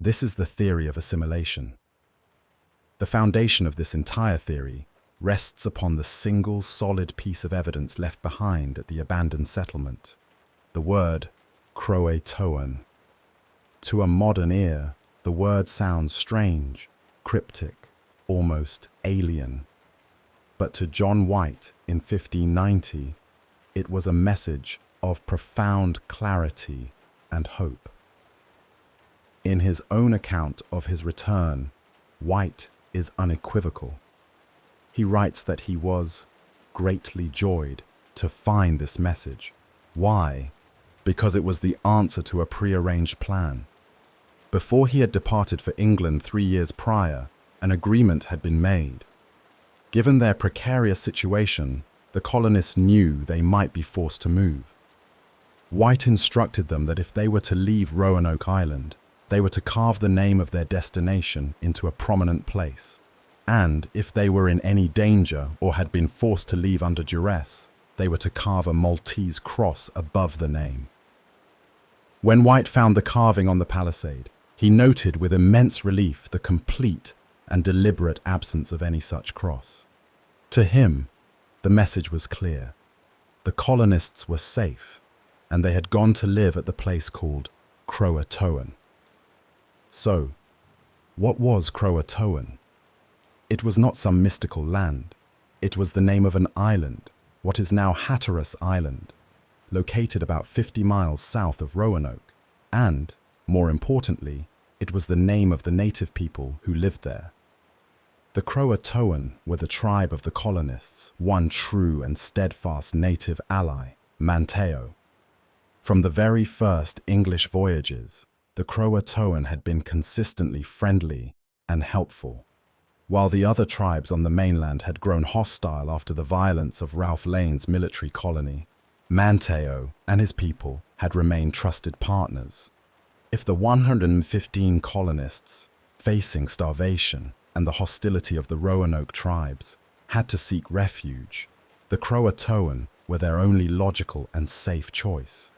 This is the theory of assimilation. The foundation of this entire theory rests upon the single solid piece of evidence left behind at the abandoned settlement, the word CROATOAN. To a modern ear, the word sounds strange, cryptic, almost alien. But to John White in 1590, it was a message of profound clarity and hope. In his own account of his return, White is unequivocal. He writes that he was greatly joyed to find this message. Why? Because it was the answer to a prearranged plan. Before he had departed for England 3 years prior, an agreement had been made. Given their precarious situation, the colonists knew they might be forced to move. White instructed them that if they were to leave Roanoke Island, they were to carve the name of their destination into a prominent place. And if they were in any danger or had been forced to leave under duress, they were to carve a Maltese cross above the name. When White found the carving on the palisade, he noted with immense relief the complete and deliberate absence of any such cross. To him, the message was clear. The colonists were safe, and they had gone to live at the place called CROATOAN. So, what was CROATOAN? It was not some mystical land. It was the name of an island, what is now Hatteras Island, located about 50 miles south of Roanoke, and, more importantly, it was the name of the native people who lived there. The CROATOAN were the tribe of the colonists, one true and steadfast native ally, Manteo. From the very first English voyages, the CROATOAN had been consistently friendly and helpful. While the other tribes on the mainland had grown hostile after the violence of Ralph Lane's military colony, Manteo and his people had remained trusted partners. If the 115 colonists, facing starvation and the hostility of the Roanoke tribes, had to seek refuge, the CROATOAN were their only logical and safe choice.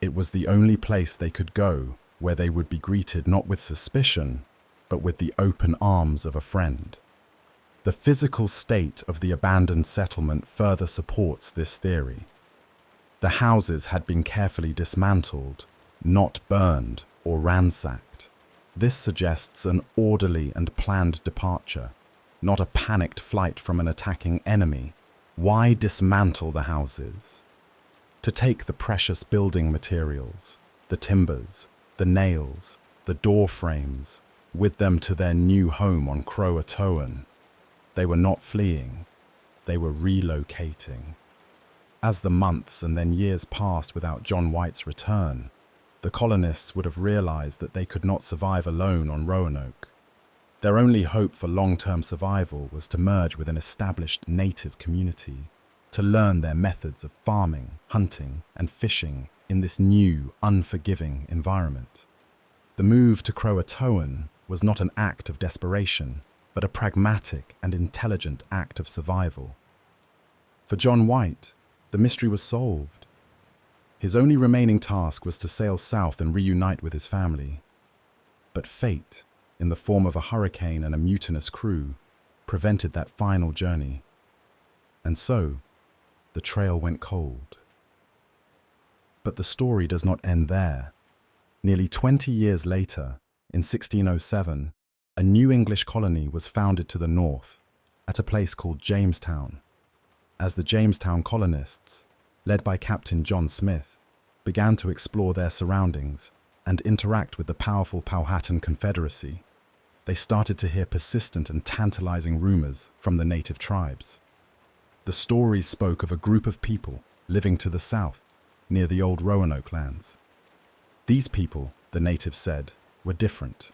It was the only place they could go where they would be greeted not with suspicion, but with the open arms of a friend. The physical state of the abandoned settlement further supports this theory. The houses had been carefully dismantled, not burned or ransacked. This suggests an orderly and planned departure, not a panicked flight from an attacking enemy. Why dismantle the houses? To take the precious building materials, the timbers, the nails, the door frames, with them to their new home on CROATOAN. They were not fleeing, they were relocating. As the months and then years passed without John White's return, the colonists would have realized that they could not survive alone on Roanoke. Their only hope for long-term survival was to merge with an established native community, to learn their methods of farming, hunting, and fishing in this new, unforgiving environment. The move to CROATOAN was not an act of desperation, but a pragmatic and intelligent act of survival. For John White, the mystery was solved. His only remaining task was to sail south and reunite with his family. But fate, in the form of a hurricane and a mutinous crew, prevented that final journey. And so, the trail went cold. But the story does not end there. Nearly 20 years later, in 1607, a new English colony was founded to the north, at a place called Jamestown. As the Jamestown colonists, led by Captain John Smith, began to explore their surroundings and interact with the powerful Powhatan Confederacy, they started to hear persistent and tantalizing rumors from the native tribes. The stories spoke of a group of people living to the south, near the old Roanoke lands. These people, the natives said, were different.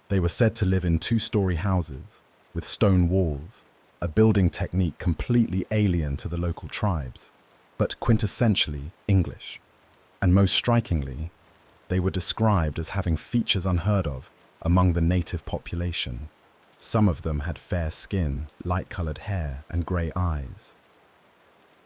They were said to live in two-story houses, with stone walls, a building technique completely alien to the local tribes, but quintessentially English. And most strikingly, they were described as having features unheard of among the native population. Some of them had fair skin, light-colored hair, and grey eyes.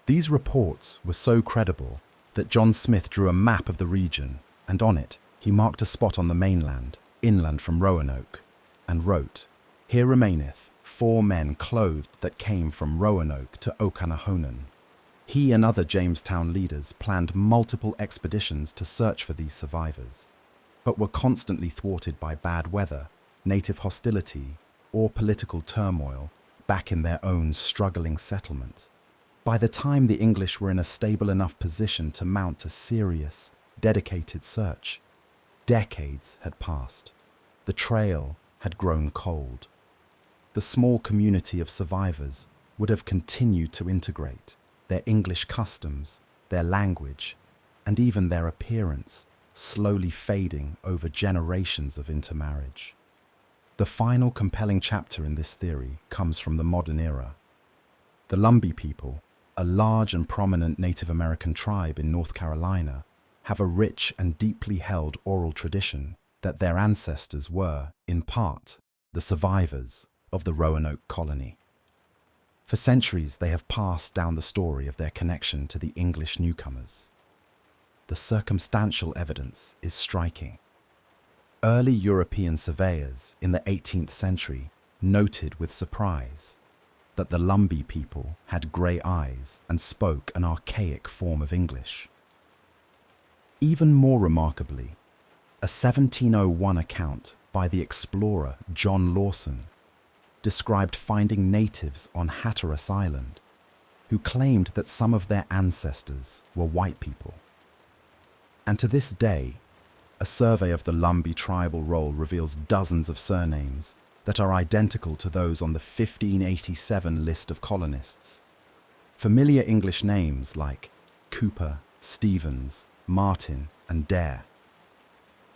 These reports were so credible that John Smith drew a map of the region, and on it he marked a spot on the mainland, inland from Roanoke, and wrote, "Here remaineth 4 men clothed that came from Roanoke to Okanahonan." He and other Jamestown leaders planned multiple expeditions to search for these survivors, but were constantly thwarted by bad weather, native hostility, or political turmoil back in their own struggling settlement. By the time the English were in a stable enough position to mount a serious, dedicated search, decades had passed. The trail had grown cold. The small community of survivors would have continued to integrate their English customs, their language, and even their appearance, slowly fading over generations of intermarriage. The final compelling chapter in this theory comes from the modern era. The Lumbee people, a large and prominent Native American tribe in North Carolina, have a rich and deeply held oral tradition that their ancestors were, in part, the survivors of the Roanoke colony. For centuries, they have passed down the story of their connection to the English newcomers. The circumstantial evidence is striking. Early European surveyors in the 18th century noted with surprise that the Lumbee people had grey eyes and spoke an archaic form of English. Even more remarkably, a 1701 account by the explorer John Lawson described finding natives on Hatteras Island who claimed that some of their ancestors were white people. And to this day, a survey of the Lumbee tribal roll reveals dozens of surnames that are identical to those on the 1587 list of colonists. Familiar English names like Cooper, Stevens, Martin, and Dare.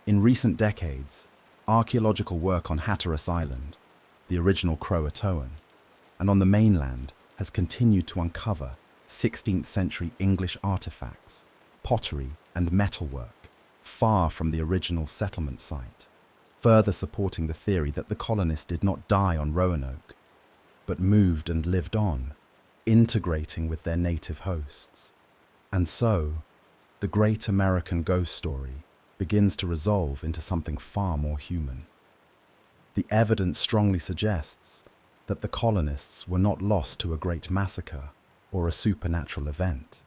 In recent decades, archaeological work on Hatteras Island, the original CROATOAN, and on the mainland has continued to uncover 16th century English artifacts, pottery, and metalwork, far from the original settlement site, further supporting the theory that the colonists did not die on Roanoke, but moved and lived on, integrating with their native hosts. And so, the great American ghost story begins to resolve into something far more human. The evidence strongly suggests that the colonists were not lost to a great massacre or a supernatural event.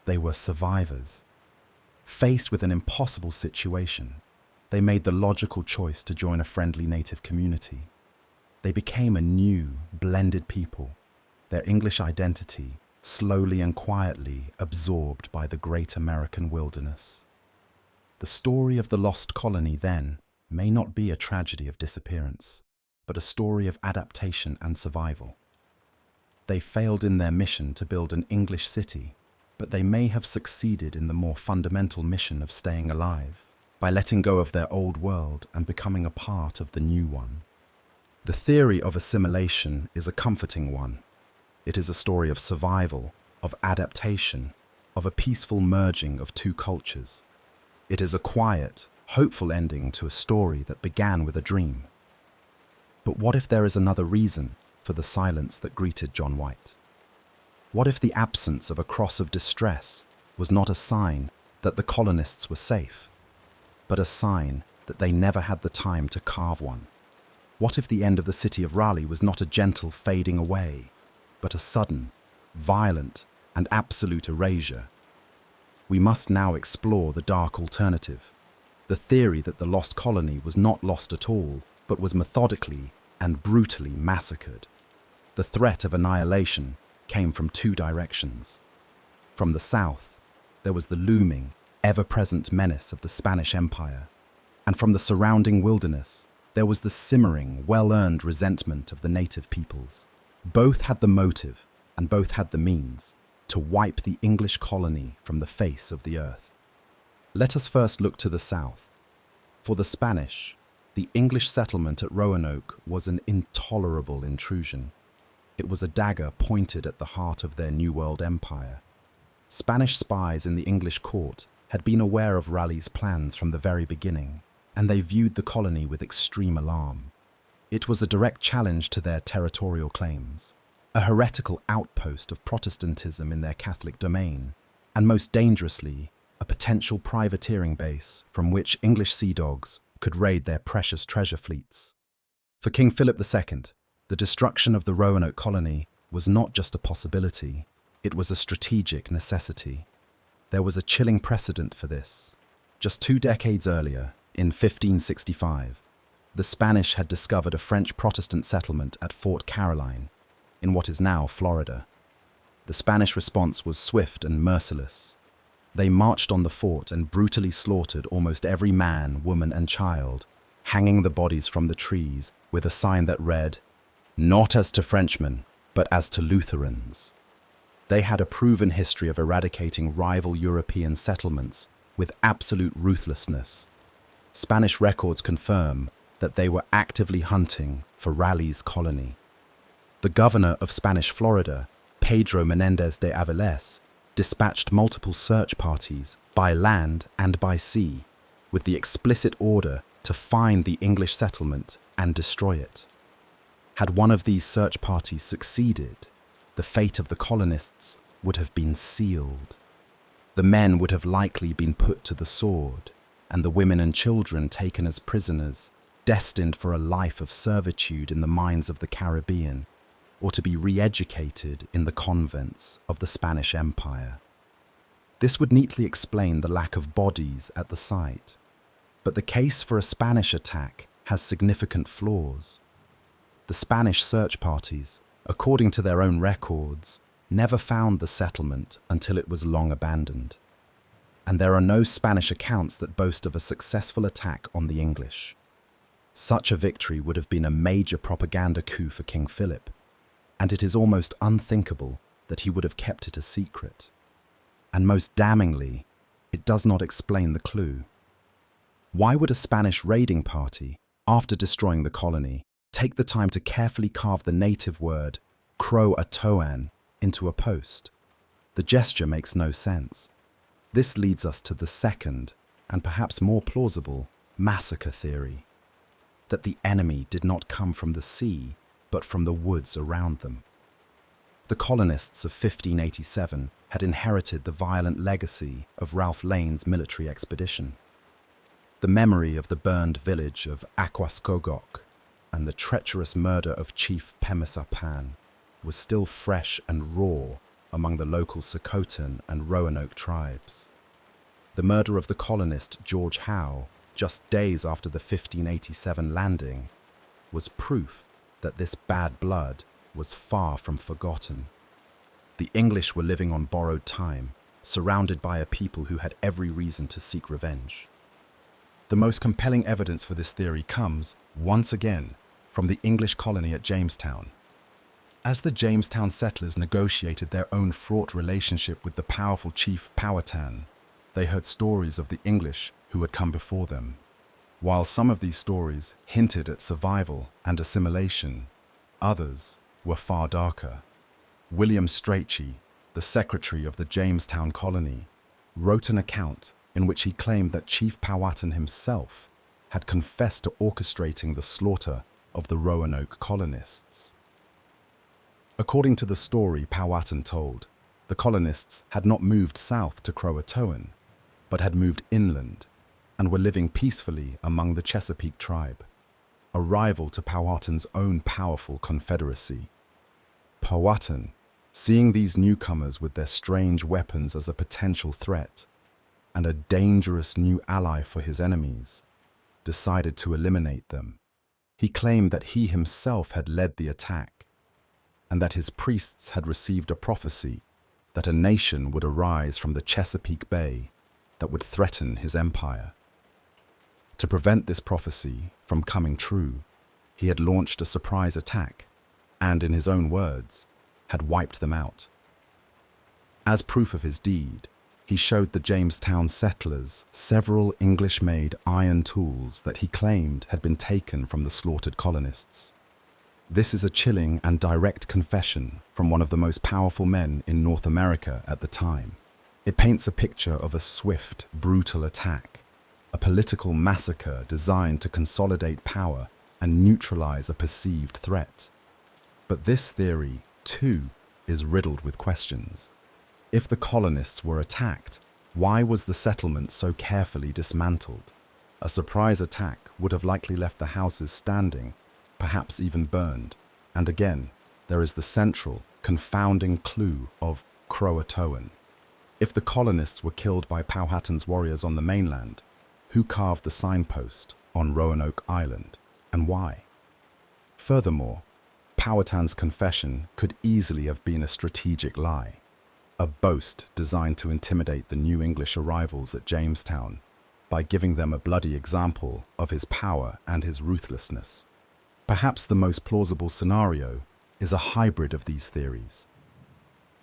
They were survivors. Faced with an impossible situation, they made the logical choice to join a friendly native community. They became a new, blended people, their English identity slowly and quietly absorbed by the great American wilderness. The story of the lost colony, then, may not be a tragedy of disappearance, but a story of adaptation and survival. They failed in their mission to build an English city, but they may have succeeded in the more fundamental mission of staying alive, by letting go of their old world and becoming a part of the new one. The theory of assimilation is a comforting one. It is a story of survival, of adaptation, of a peaceful merging of two cultures. It is a quiet, hopeful ending to a story that began with a dream. But what if there is another reason for the silence that greeted John White? What if the absence of a cross of distress was not a sign that the colonists were safe, but a sign that they never had the time to carve one? What if the end of the city of Raleigh was not a gentle fading away, but a sudden, violent, and absolute erasure? We must now explore the dark alternative, the theory that the lost colony was not lost at all, but was methodically and brutally massacred. The threat of annihilation came from two directions. From the south, there was the looming, ever-present menace of the Spanish Empire, and from the surrounding wilderness, there was the simmering, well-earned resentment of the native peoples. Both had the motive, and both had the means, to wipe the English colony from the face of the earth. Let us first look to the south. For the Spanish, The English settlement at Roanoke was an intolerable intrusion. It was a dagger pointed at the heart of their New World empire. Spanish spies in the English court had been aware of Raleigh's plans from the very beginning, and they viewed the colony with extreme alarm. It was a direct challenge to their territorial claims, a heretical outpost of Protestantism in their Catholic domain, and most dangerously, a potential privateering base from which English sea dogs could raid their precious treasure fleets. For King Philip II, the destruction of the Roanoke colony was not just a possibility, it was a strategic necessity. There was a chilling precedent for this. Just 2 decades earlier, in 1565, the Spanish had discovered a French Protestant settlement at Fort Caroline, in what is now Florida. The Spanish response was swift and merciless. They marched on the fort and brutally slaughtered almost every man, woman, and child, hanging the bodies from the trees with a sign that read, "Not as to Frenchmen, but as to Lutherans." They had a proven history of eradicating rival European settlements with absolute ruthlessness. Spanish records confirm that they were actively hunting for Raleigh's colony. The governor of Spanish Florida, Pedro Menendez de Avilés, dispatched multiple search parties by land and by sea with the explicit order to find the English settlement and destroy it. Had one of these search parties succeeded, the fate of the colonists would have been sealed. The men would have likely been put to the sword, and the women and children taken as prisoners, destined for a life of servitude in the mines of the Caribbean, or to be re-educated in the convents of the Spanish Empire. This would neatly explain the lack of bodies at the site, but the case for a Spanish attack has significant flaws. The Spanish search parties, according to their own records, never found the settlement until it was long abandoned. And there are no Spanish accounts that boast of a successful attack on the English. Such a victory would have been a major propaganda coup for King Philip, and it is almost unthinkable that he would have kept it a secret. And most damningly, it does not explain the clue. Why would a Spanish raiding party, after destroying the colony, take the time to carefully carve the native word CROATOAN into a post? The gesture makes no sense. This leads us to the second, and perhaps more plausible, massacre theory, that the enemy did not come from the sea, but from the woods around them. The colonists of 1587 had inherited the violent legacy of Ralph Lane's military expedition. The memory of the burned village of Aquascogoc and the treacherous murder of Chief Pemisapan was still fresh and raw among the local CROATOAN and Roanoke tribes. The murder of the colonist George Howe, just days after the 1587 landing, was proof that this bad blood was far from forgotten. The English were living on borrowed time, surrounded by a people who had every reason to seek revenge. The most compelling evidence for this theory comes, once again, from the English colony at Jamestown. As the Jamestown settlers negotiated their own fraught relationship with the powerful chief Powhatan, they heard stories of the English who had come before them. While some of these stories hinted at survival and assimilation, others were far darker. William Strachey, the secretary of the Jamestown colony, wrote an account in which he claimed that Chief Powhatan himself had confessed to orchestrating the slaughter of the Roanoke colonists. According to the story Powhatan told, the colonists had not moved south to CROATOAN, but had moved inland and were living peacefully among the Chesapeake tribe, a rival to Powhatan's own powerful confederacy. Powhatan, seeing these newcomers with their strange weapons as a potential threat and a dangerous new ally for his enemies, decided to eliminate them. He claimed that he himself had led the attack, and that his priests had received a prophecy that a nation would arise from the Chesapeake Bay that would threaten his empire. To prevent this prophecy from coming true, he had launched a surprise attack and, in his own words, had wiped them out. As proof of his deed, he he showed the Jamestown settlers several English-made iron tools that he claimed had been taken from the slaughtered colonists. This is a chilling and direct confession from one of the most powerful men in North America at the time. It paints a picture of a swift, brutal attack, a political massacre designed to consolidate power and neutralize a perceived threat. But this theory, too, is riddled with questions. If the colonists were attacked, why was the settlement so carefully dismantled? A surprise attack would have likely left the houses standing, perhaps even burned. And again, there is the central, confounding clue of CROATOAN. If the colonists were killed by Powhatan's warriors on the mainland, who carved the signpost on Roanoke Island, and why? Furthermore, Powhatan's confession could easily have been a strategic lie, a boast designed to intimidate the new English arrivals at Jamestown by giving them a bloody example of his power and his ruthlessness. Perhaps the most plausible scenario is a hybrid of these theories.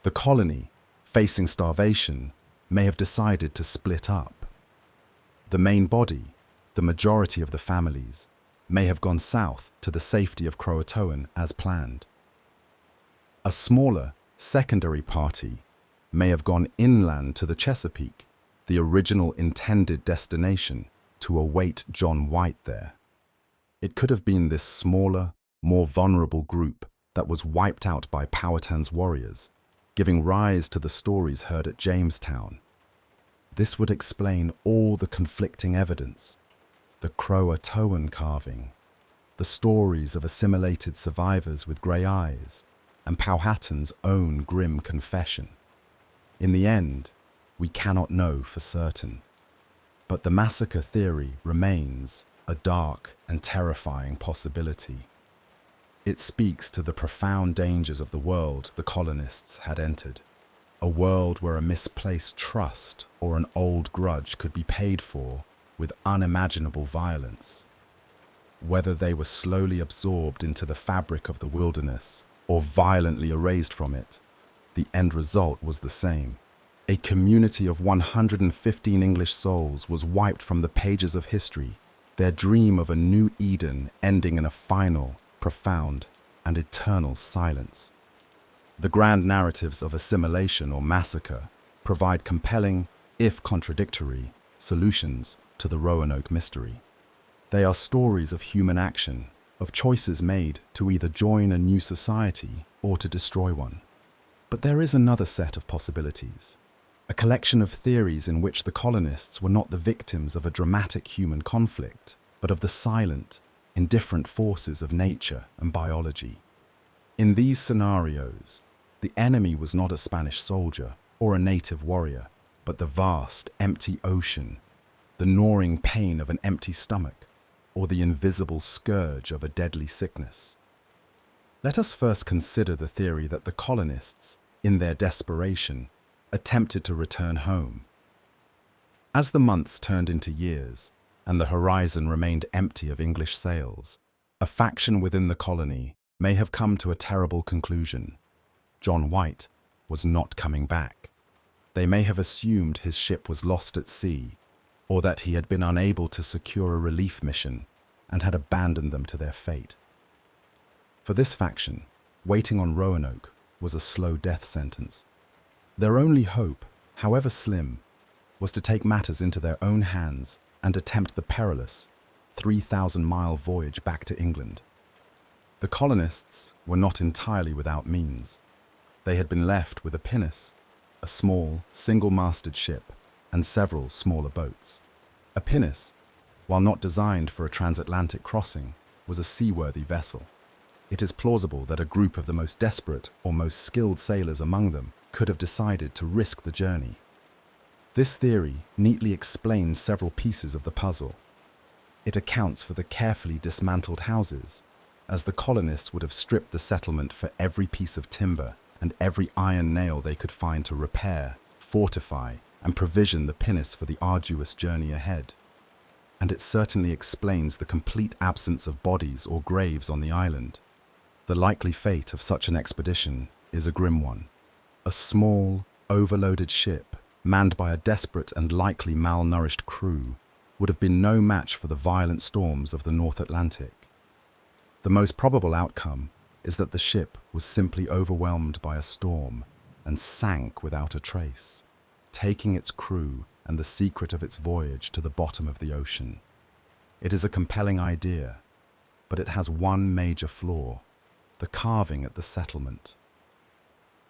The colony, facing starvation, may have decided to split up. The main body, the majority of the families, may have gone south to the safety of CROATOAN as planned. A smaller, secondary party may have gone inland to the Chesapeake, the original intended destination, to await John White there. It could have been this smaller, more vulnerable group that was wiped out by Powhatan's warriors, giving rise to the stories heard at Jamestown. This would explain all the conflicting evidence, the CROATOAN carving, the stories of assimilated survivors with grey eyes, and Powhatan's own grim confession. In the end, we cannot know for certain. But the massacre theory remains a dark and terrifying possibility. It speaks to the profound dangers of the world the colonists had entered, a world where a misplaced trust or an old grudge could be paid for with unimaginable violence. Whether they were slowly absorbed into the fabric of the wilderness or violently erased from it, the end result was the same. A community of 115 English souls was wiped from the pages of history, their dream of a new Eden ending in a final, profound, and eternal silence. The grand narratives of assimilation or massacre provide compelling, if contradictory, solutions to the Roanoke mystery. They are stories of human action, of choices made to either join a new society or to destroy one. But there is another set of possibilities, a collection of theories in which the colonists were not the victims of a dramatic human conflict, but of the silent, indifferent forces of nature and biology. In these scenarios, the enemy was not a Spanish soldier or a native warrior, but the vast, empty ocean, the gnawing pain of an empty stomach, or the invisible scourge of a deadly sickness. Let us first consider the theory that the colonists, in their desperation, attempted to return home. As the months turned into years, and the horizon remained empty of English sails, a faction within the colony may have come to a terrible conclusion. John White was not coming back. They may have assumed his ship was lost at sea, or that he had been unable to secure a relief mission and had abandoned them to their fate. For this faction, waiting on Roanoke was a slow death sentence. Their only hope, however slim, was to take matters into their own hands and attempt the perilous 3,000-mile voyage back to England. The colonists were not entirely without means. They had been left with a pinnace, a small, single-masted ship, and several smaller boats. A pinnace, while not designed for a transatlantic crossing, was a seaworthy vessel. It is plausible that a group of the most desperate or most skilled sailors among them could have decided to risk the journey. This theory neatly explains several pieces of the puzzle. It accounts for the carefully dismantled houses, as the colonists would have stripped the settlement for every piece of timber and every iron nail they could find to repair, fortify, and provision the pinnace for the arduous journey ahead. And it certainly explains the complete absence of bodies or graves on the island. The likely fate of such an expedition is a grim one. A small, overloaded ship manned by a desperate and likely malnourished crew, would have been no match for the violent storms of the North Atlantic. The most probable outcome is that the ship was simply overwhelmed by a storm and sank without a trace, taking its crew and the secret of its voyage to the bottom of the ocean. It is a compelling idea, but it has one major flaw: the carving at the settlement.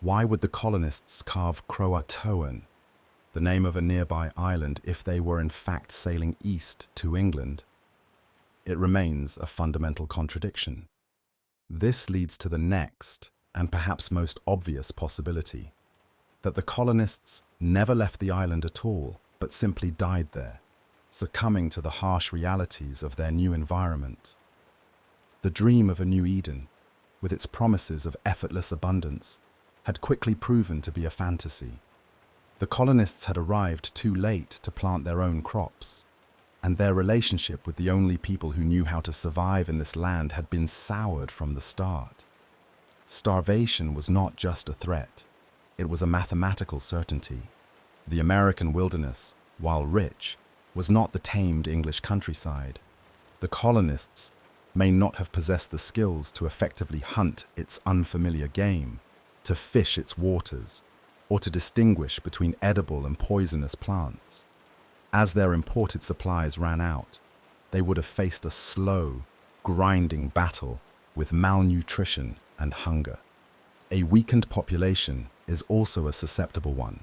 Why would the colonists carve CROATOAN, the name of a nearby island, if they were in fact sailing east to England? It remains a fundamental contradiction. This leads to the next, and perhaps most obvious possibility, that the colonists never left the island at all, but simply died there, succumbing to the harsh realities of their new environment. The dream of a new Eden, with its promises of effortless abundance, had quickly proven to be a fantasy. The colonists had arrived too late to plant their own crops, and their relationship with the only people who knew how to survive in this land had been soured from the start. Starvation was not just a threat, it was a mathematical certainty. The American wilderness, while rich, was not the tamed English countryside. The colonists may not have possessed the skills to effectively hunt its unfamiliar game, to fish its waters, or to distinguish between edible and poisonous plants. As their imported supplies ran out, they would have faced a slow, grinding battle with malnutrition and hunger. A weakened population is also a susceptible one.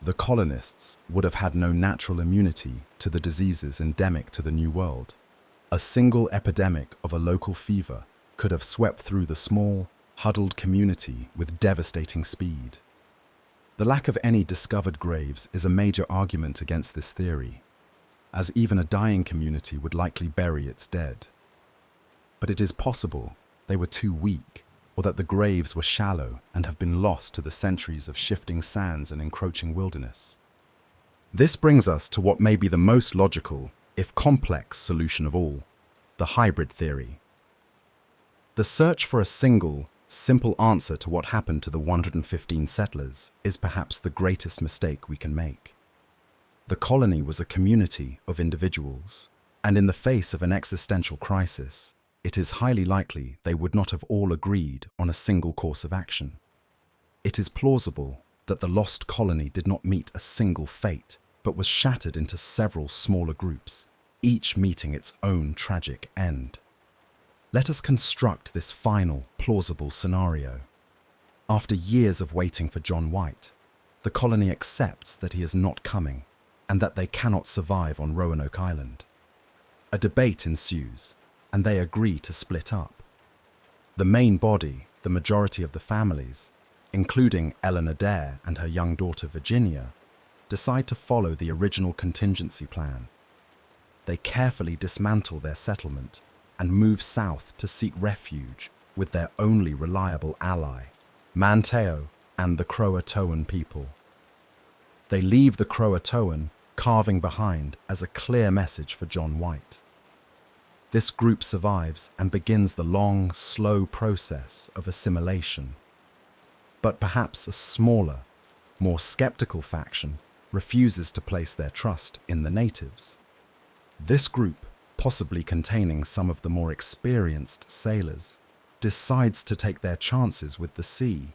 The colonists would have had no natural immunity to the diseases endemic to the New World. A single epidemic of a local fever could have swept through the small, huddled community with devastating speed. The lack of any discovered graves is a major argument against this theory, as even a dying community would likely bury its dead. But it is possible they were too weak, or that the graves were shallow and have been lost to the centuries of shifting sands and encroaching wilderness. This brings us to what may be the most logical, if complex, solution of all: the hybrid theory. The search for a single, simple answer to what happened to the 115 settlers is perhaps the greatest mistake we can make. The colony was a community of individuals, and in the face of an existential crisis, it is highly likely they would not have all agreed on a single course of action. It is plausible that the lost colony did not meet a single fate, but was shattered into several smaller groups, each meeting its own tragic end. Let us construct this final, plausible scenario. After years of waiting for John White, the colony accepts that he is not coming and that they cannot survive on Roanoke Island. A debate ensues, and they agree to split up. The main body, the majority of the families, including Eleanor Dare and her young daughter Virginia, decide to follow the original contingency plan. They carefully dismantle their settlement and move south to seek refuge with their only reliable ally, Manteo and the CROATOAN people. They leave the CROATOAN carving behind as a clear message for John White. This group survives and begins the long, slow process of assimilation. But perhaps a smaller, more skeptical faction refuses to place their trust in the natives. This group, possibly containing some of the more experienced sailors, decides to take their chances with the sea,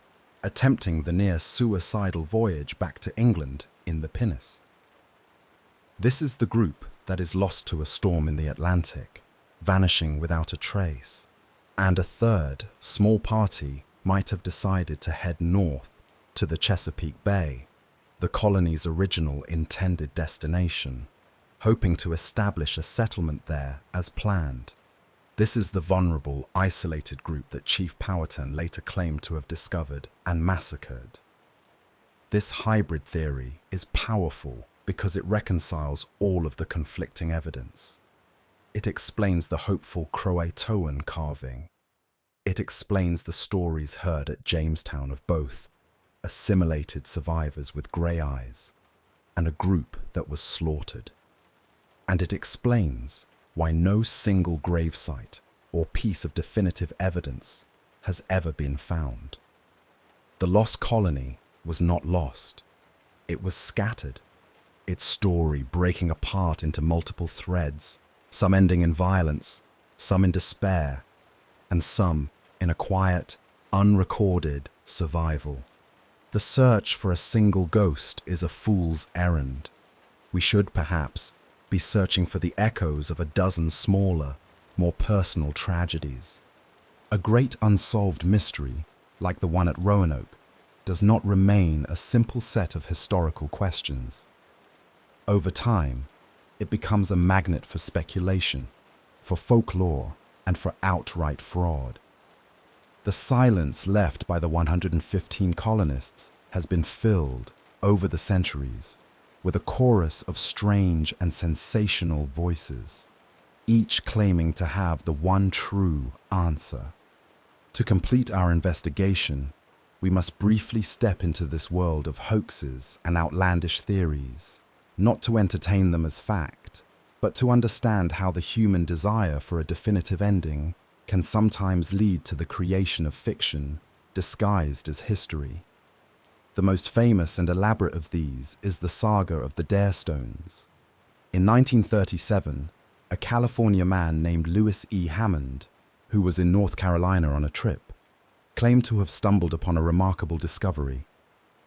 attempting the near-suicidal voyage back to England in the pinnace. This is the group that is lost to a storm in the Atlantic, vanishing without a trace. And a third, small party might have decided to head north to the Chesapeake Bay, the colony's original intended destination, hoping to establish a settlement there as planned. This is the vulnerable, isolated group that Chief Powhatan later claimed to have discovered and massacred. This hybrid theory is powerful because it reconciles all of the conflicting evidence. It explains the hopeful CROATOAN carving. It explains the stories heard at Jamestown of both assimilated survivors with grey eyes and a group that was slaughtered. And it explains why no single gravesite or piece of definitive evidence has ever been found. The lost colony was not lost. it was scattered, its story breaking apart into multiple threads, some ending in violence, some in despair, and some in a quiet, unrecorded survival. The search for a single ghost is a fool's errand. We should, perhaps, be searching for the echoes of a dozen smaller, more personal tragedies. A great unsolved mystery, like the one at Roanoke, does not remain a simple set of historical questions. Over time, it becomes a magnet for speculation, for folklore, and for outright fraud. The silence left by the 115 colonists has been filled, over the centuries, with a chorus of strange and sensational voices, each claiming to have the one true answer. To complete our investigation, we must briefly step into this world of hoaxes and outlandish theories, not to entertain them as fact, but to understand how the human desire for a definitive ending can sometimes lead to the creation of fiction disguised as history. The most famous and elaborate of these is the saga of the Dare Stones. In 1937, a California man named Lewis E. Hammond, who was in North Carolina on a trip, claimed to have stumbled upon a remarkable discovery,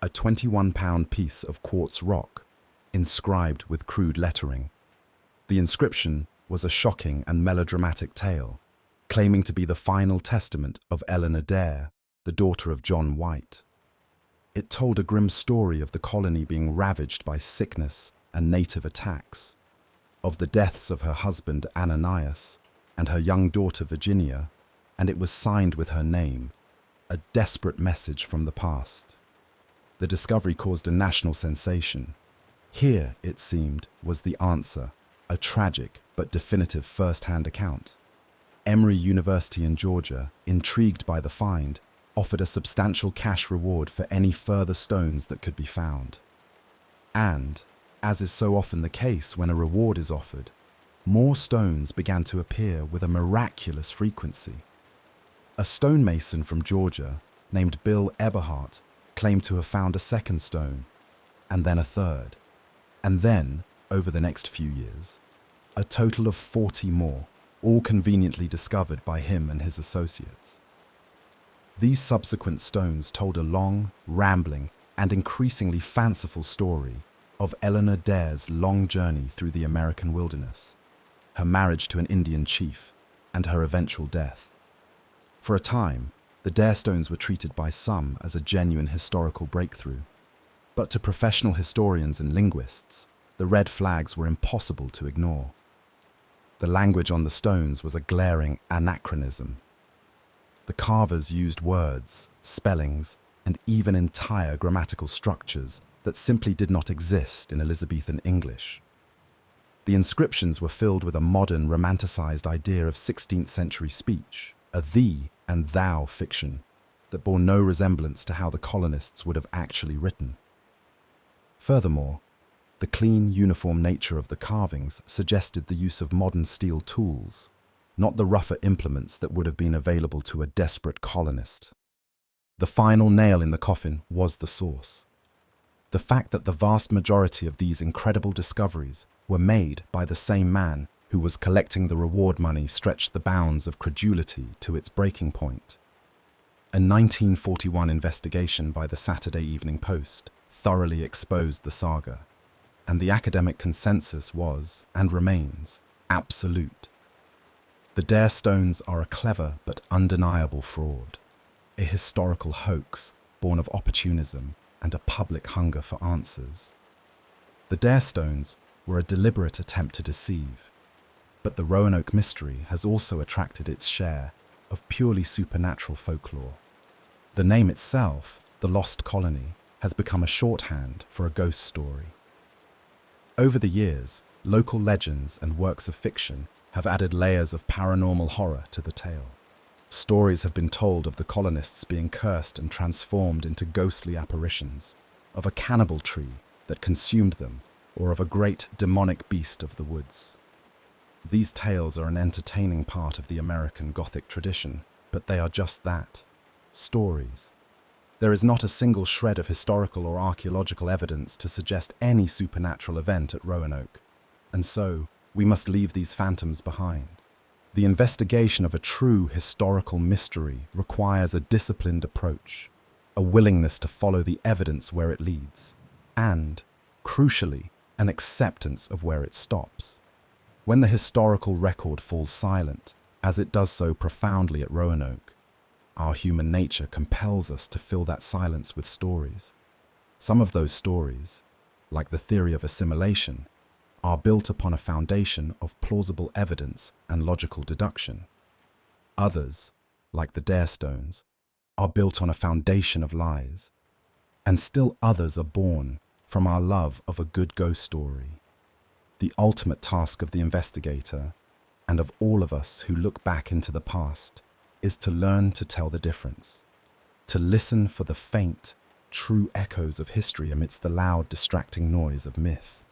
a 21-pound piece of quartz rock, inscribed with crude lettering. The inscription was a shocking and melodramatic tale, claiming to be the final testament of Eleanor Dare, the daughter of John White. It told a grim story of the colony being ravaged by sickness and native attacks, of the deaths of her husband Ananias and her young daughter Virginia, and it was signed with her name, a desperate message from the past. The discovery caused a national sensation. Here, it seemed, was the answer, a tragic but definitive first-hand account. Emory University in Georgia, intrigued by the find, offered a substantial cash reward for any further stones that could be found. And, as is so often the case when a reward is offered, more stones began to appear with a miraculous frequency. A stonemason from Georgia, named Bill Eberhardt, claimed to have found a second stone, and then a third, and then, over the next few years, a total of 40 more, all conveniently discovered by him and his associates. These subsequent stones told a long, rambling, and increasingly fanciful story of Eleanor Dare's long journey through the American wilderness, her marriage to an Indian chief, and her eventual death. For a time, the Dare stones were treated by some as a genuine historical breakthrough, but to professional historians and linguists, the red flags were impossible to ignore. The language on the stones was a glaring anachronism. The carvers used words, spellings, and even entire grammatical structures that simply did not exist in Elizabethan English. The inscriptions were filled with a modern, romanticized idea of 16th century speech, a thee and thou fiction that bore no resemblance to how the colonists would have actually written. Furthermore, the clean, uniform nature of the carvings suggested the use of modern steel tools, not the rougher implements that would have been available to a desperate colonist. The final nail in the coffin was the source. The fact that the vast majority of these incredible discoveries were made by the same man who was collecting the reward money stretched the bounds of credulity to its breaking point. A 1941 investigation by the Saturday Evening Post thoroughly exposed the saga, and the academic consensus was, and remains, absolute. The Dare stones are a clever but undeniable fraud, a historical hoax born of opportunism and a public hunger for answers. The Dare stones were a deliberate attempt to deceive, but the Roanoke mystery has also attracted its share of purely supernatural folklore. The name itself, the Lost Colony, has become a shorthand for a ghost story. Over the years, local legends and works of fiction have added layers of paranormal horror to the tale. Stories have been told of the colonists being cursed and transformed into ghostly apparitions, of a cannibal tree that consumed them, or of a great demonic beast of the woods. These tales are an entertaining part of the American Gothic tradition, but they are just that, stories. There is not a single shred of historical or archaeological evidence to suggest any supernatural event at Roanoke, and so we must leave these phantoms behind. The investigation of a true historical mystery requires a disciplined approach, a willingness to follow the evidence where it leads, and, crucially, an acceptance of where it stops. When the historical record falls silent, as it does so profoundly at Roanoke, our human nature compels us to fill that silence with stories. Some of those stories, like the theory of assimilation, are built upon a foundation of plausible evidence and logical deduction. Others, like the Dare Stones, are built on a foundation of lies. And still others are born from our love of a good ghost story. The ultimate task of the investigator, and of all of us who look back into the past, is to learn to tell the difference, to listen for the faint, true echoes of history amidst the loud, distracting noise of myth.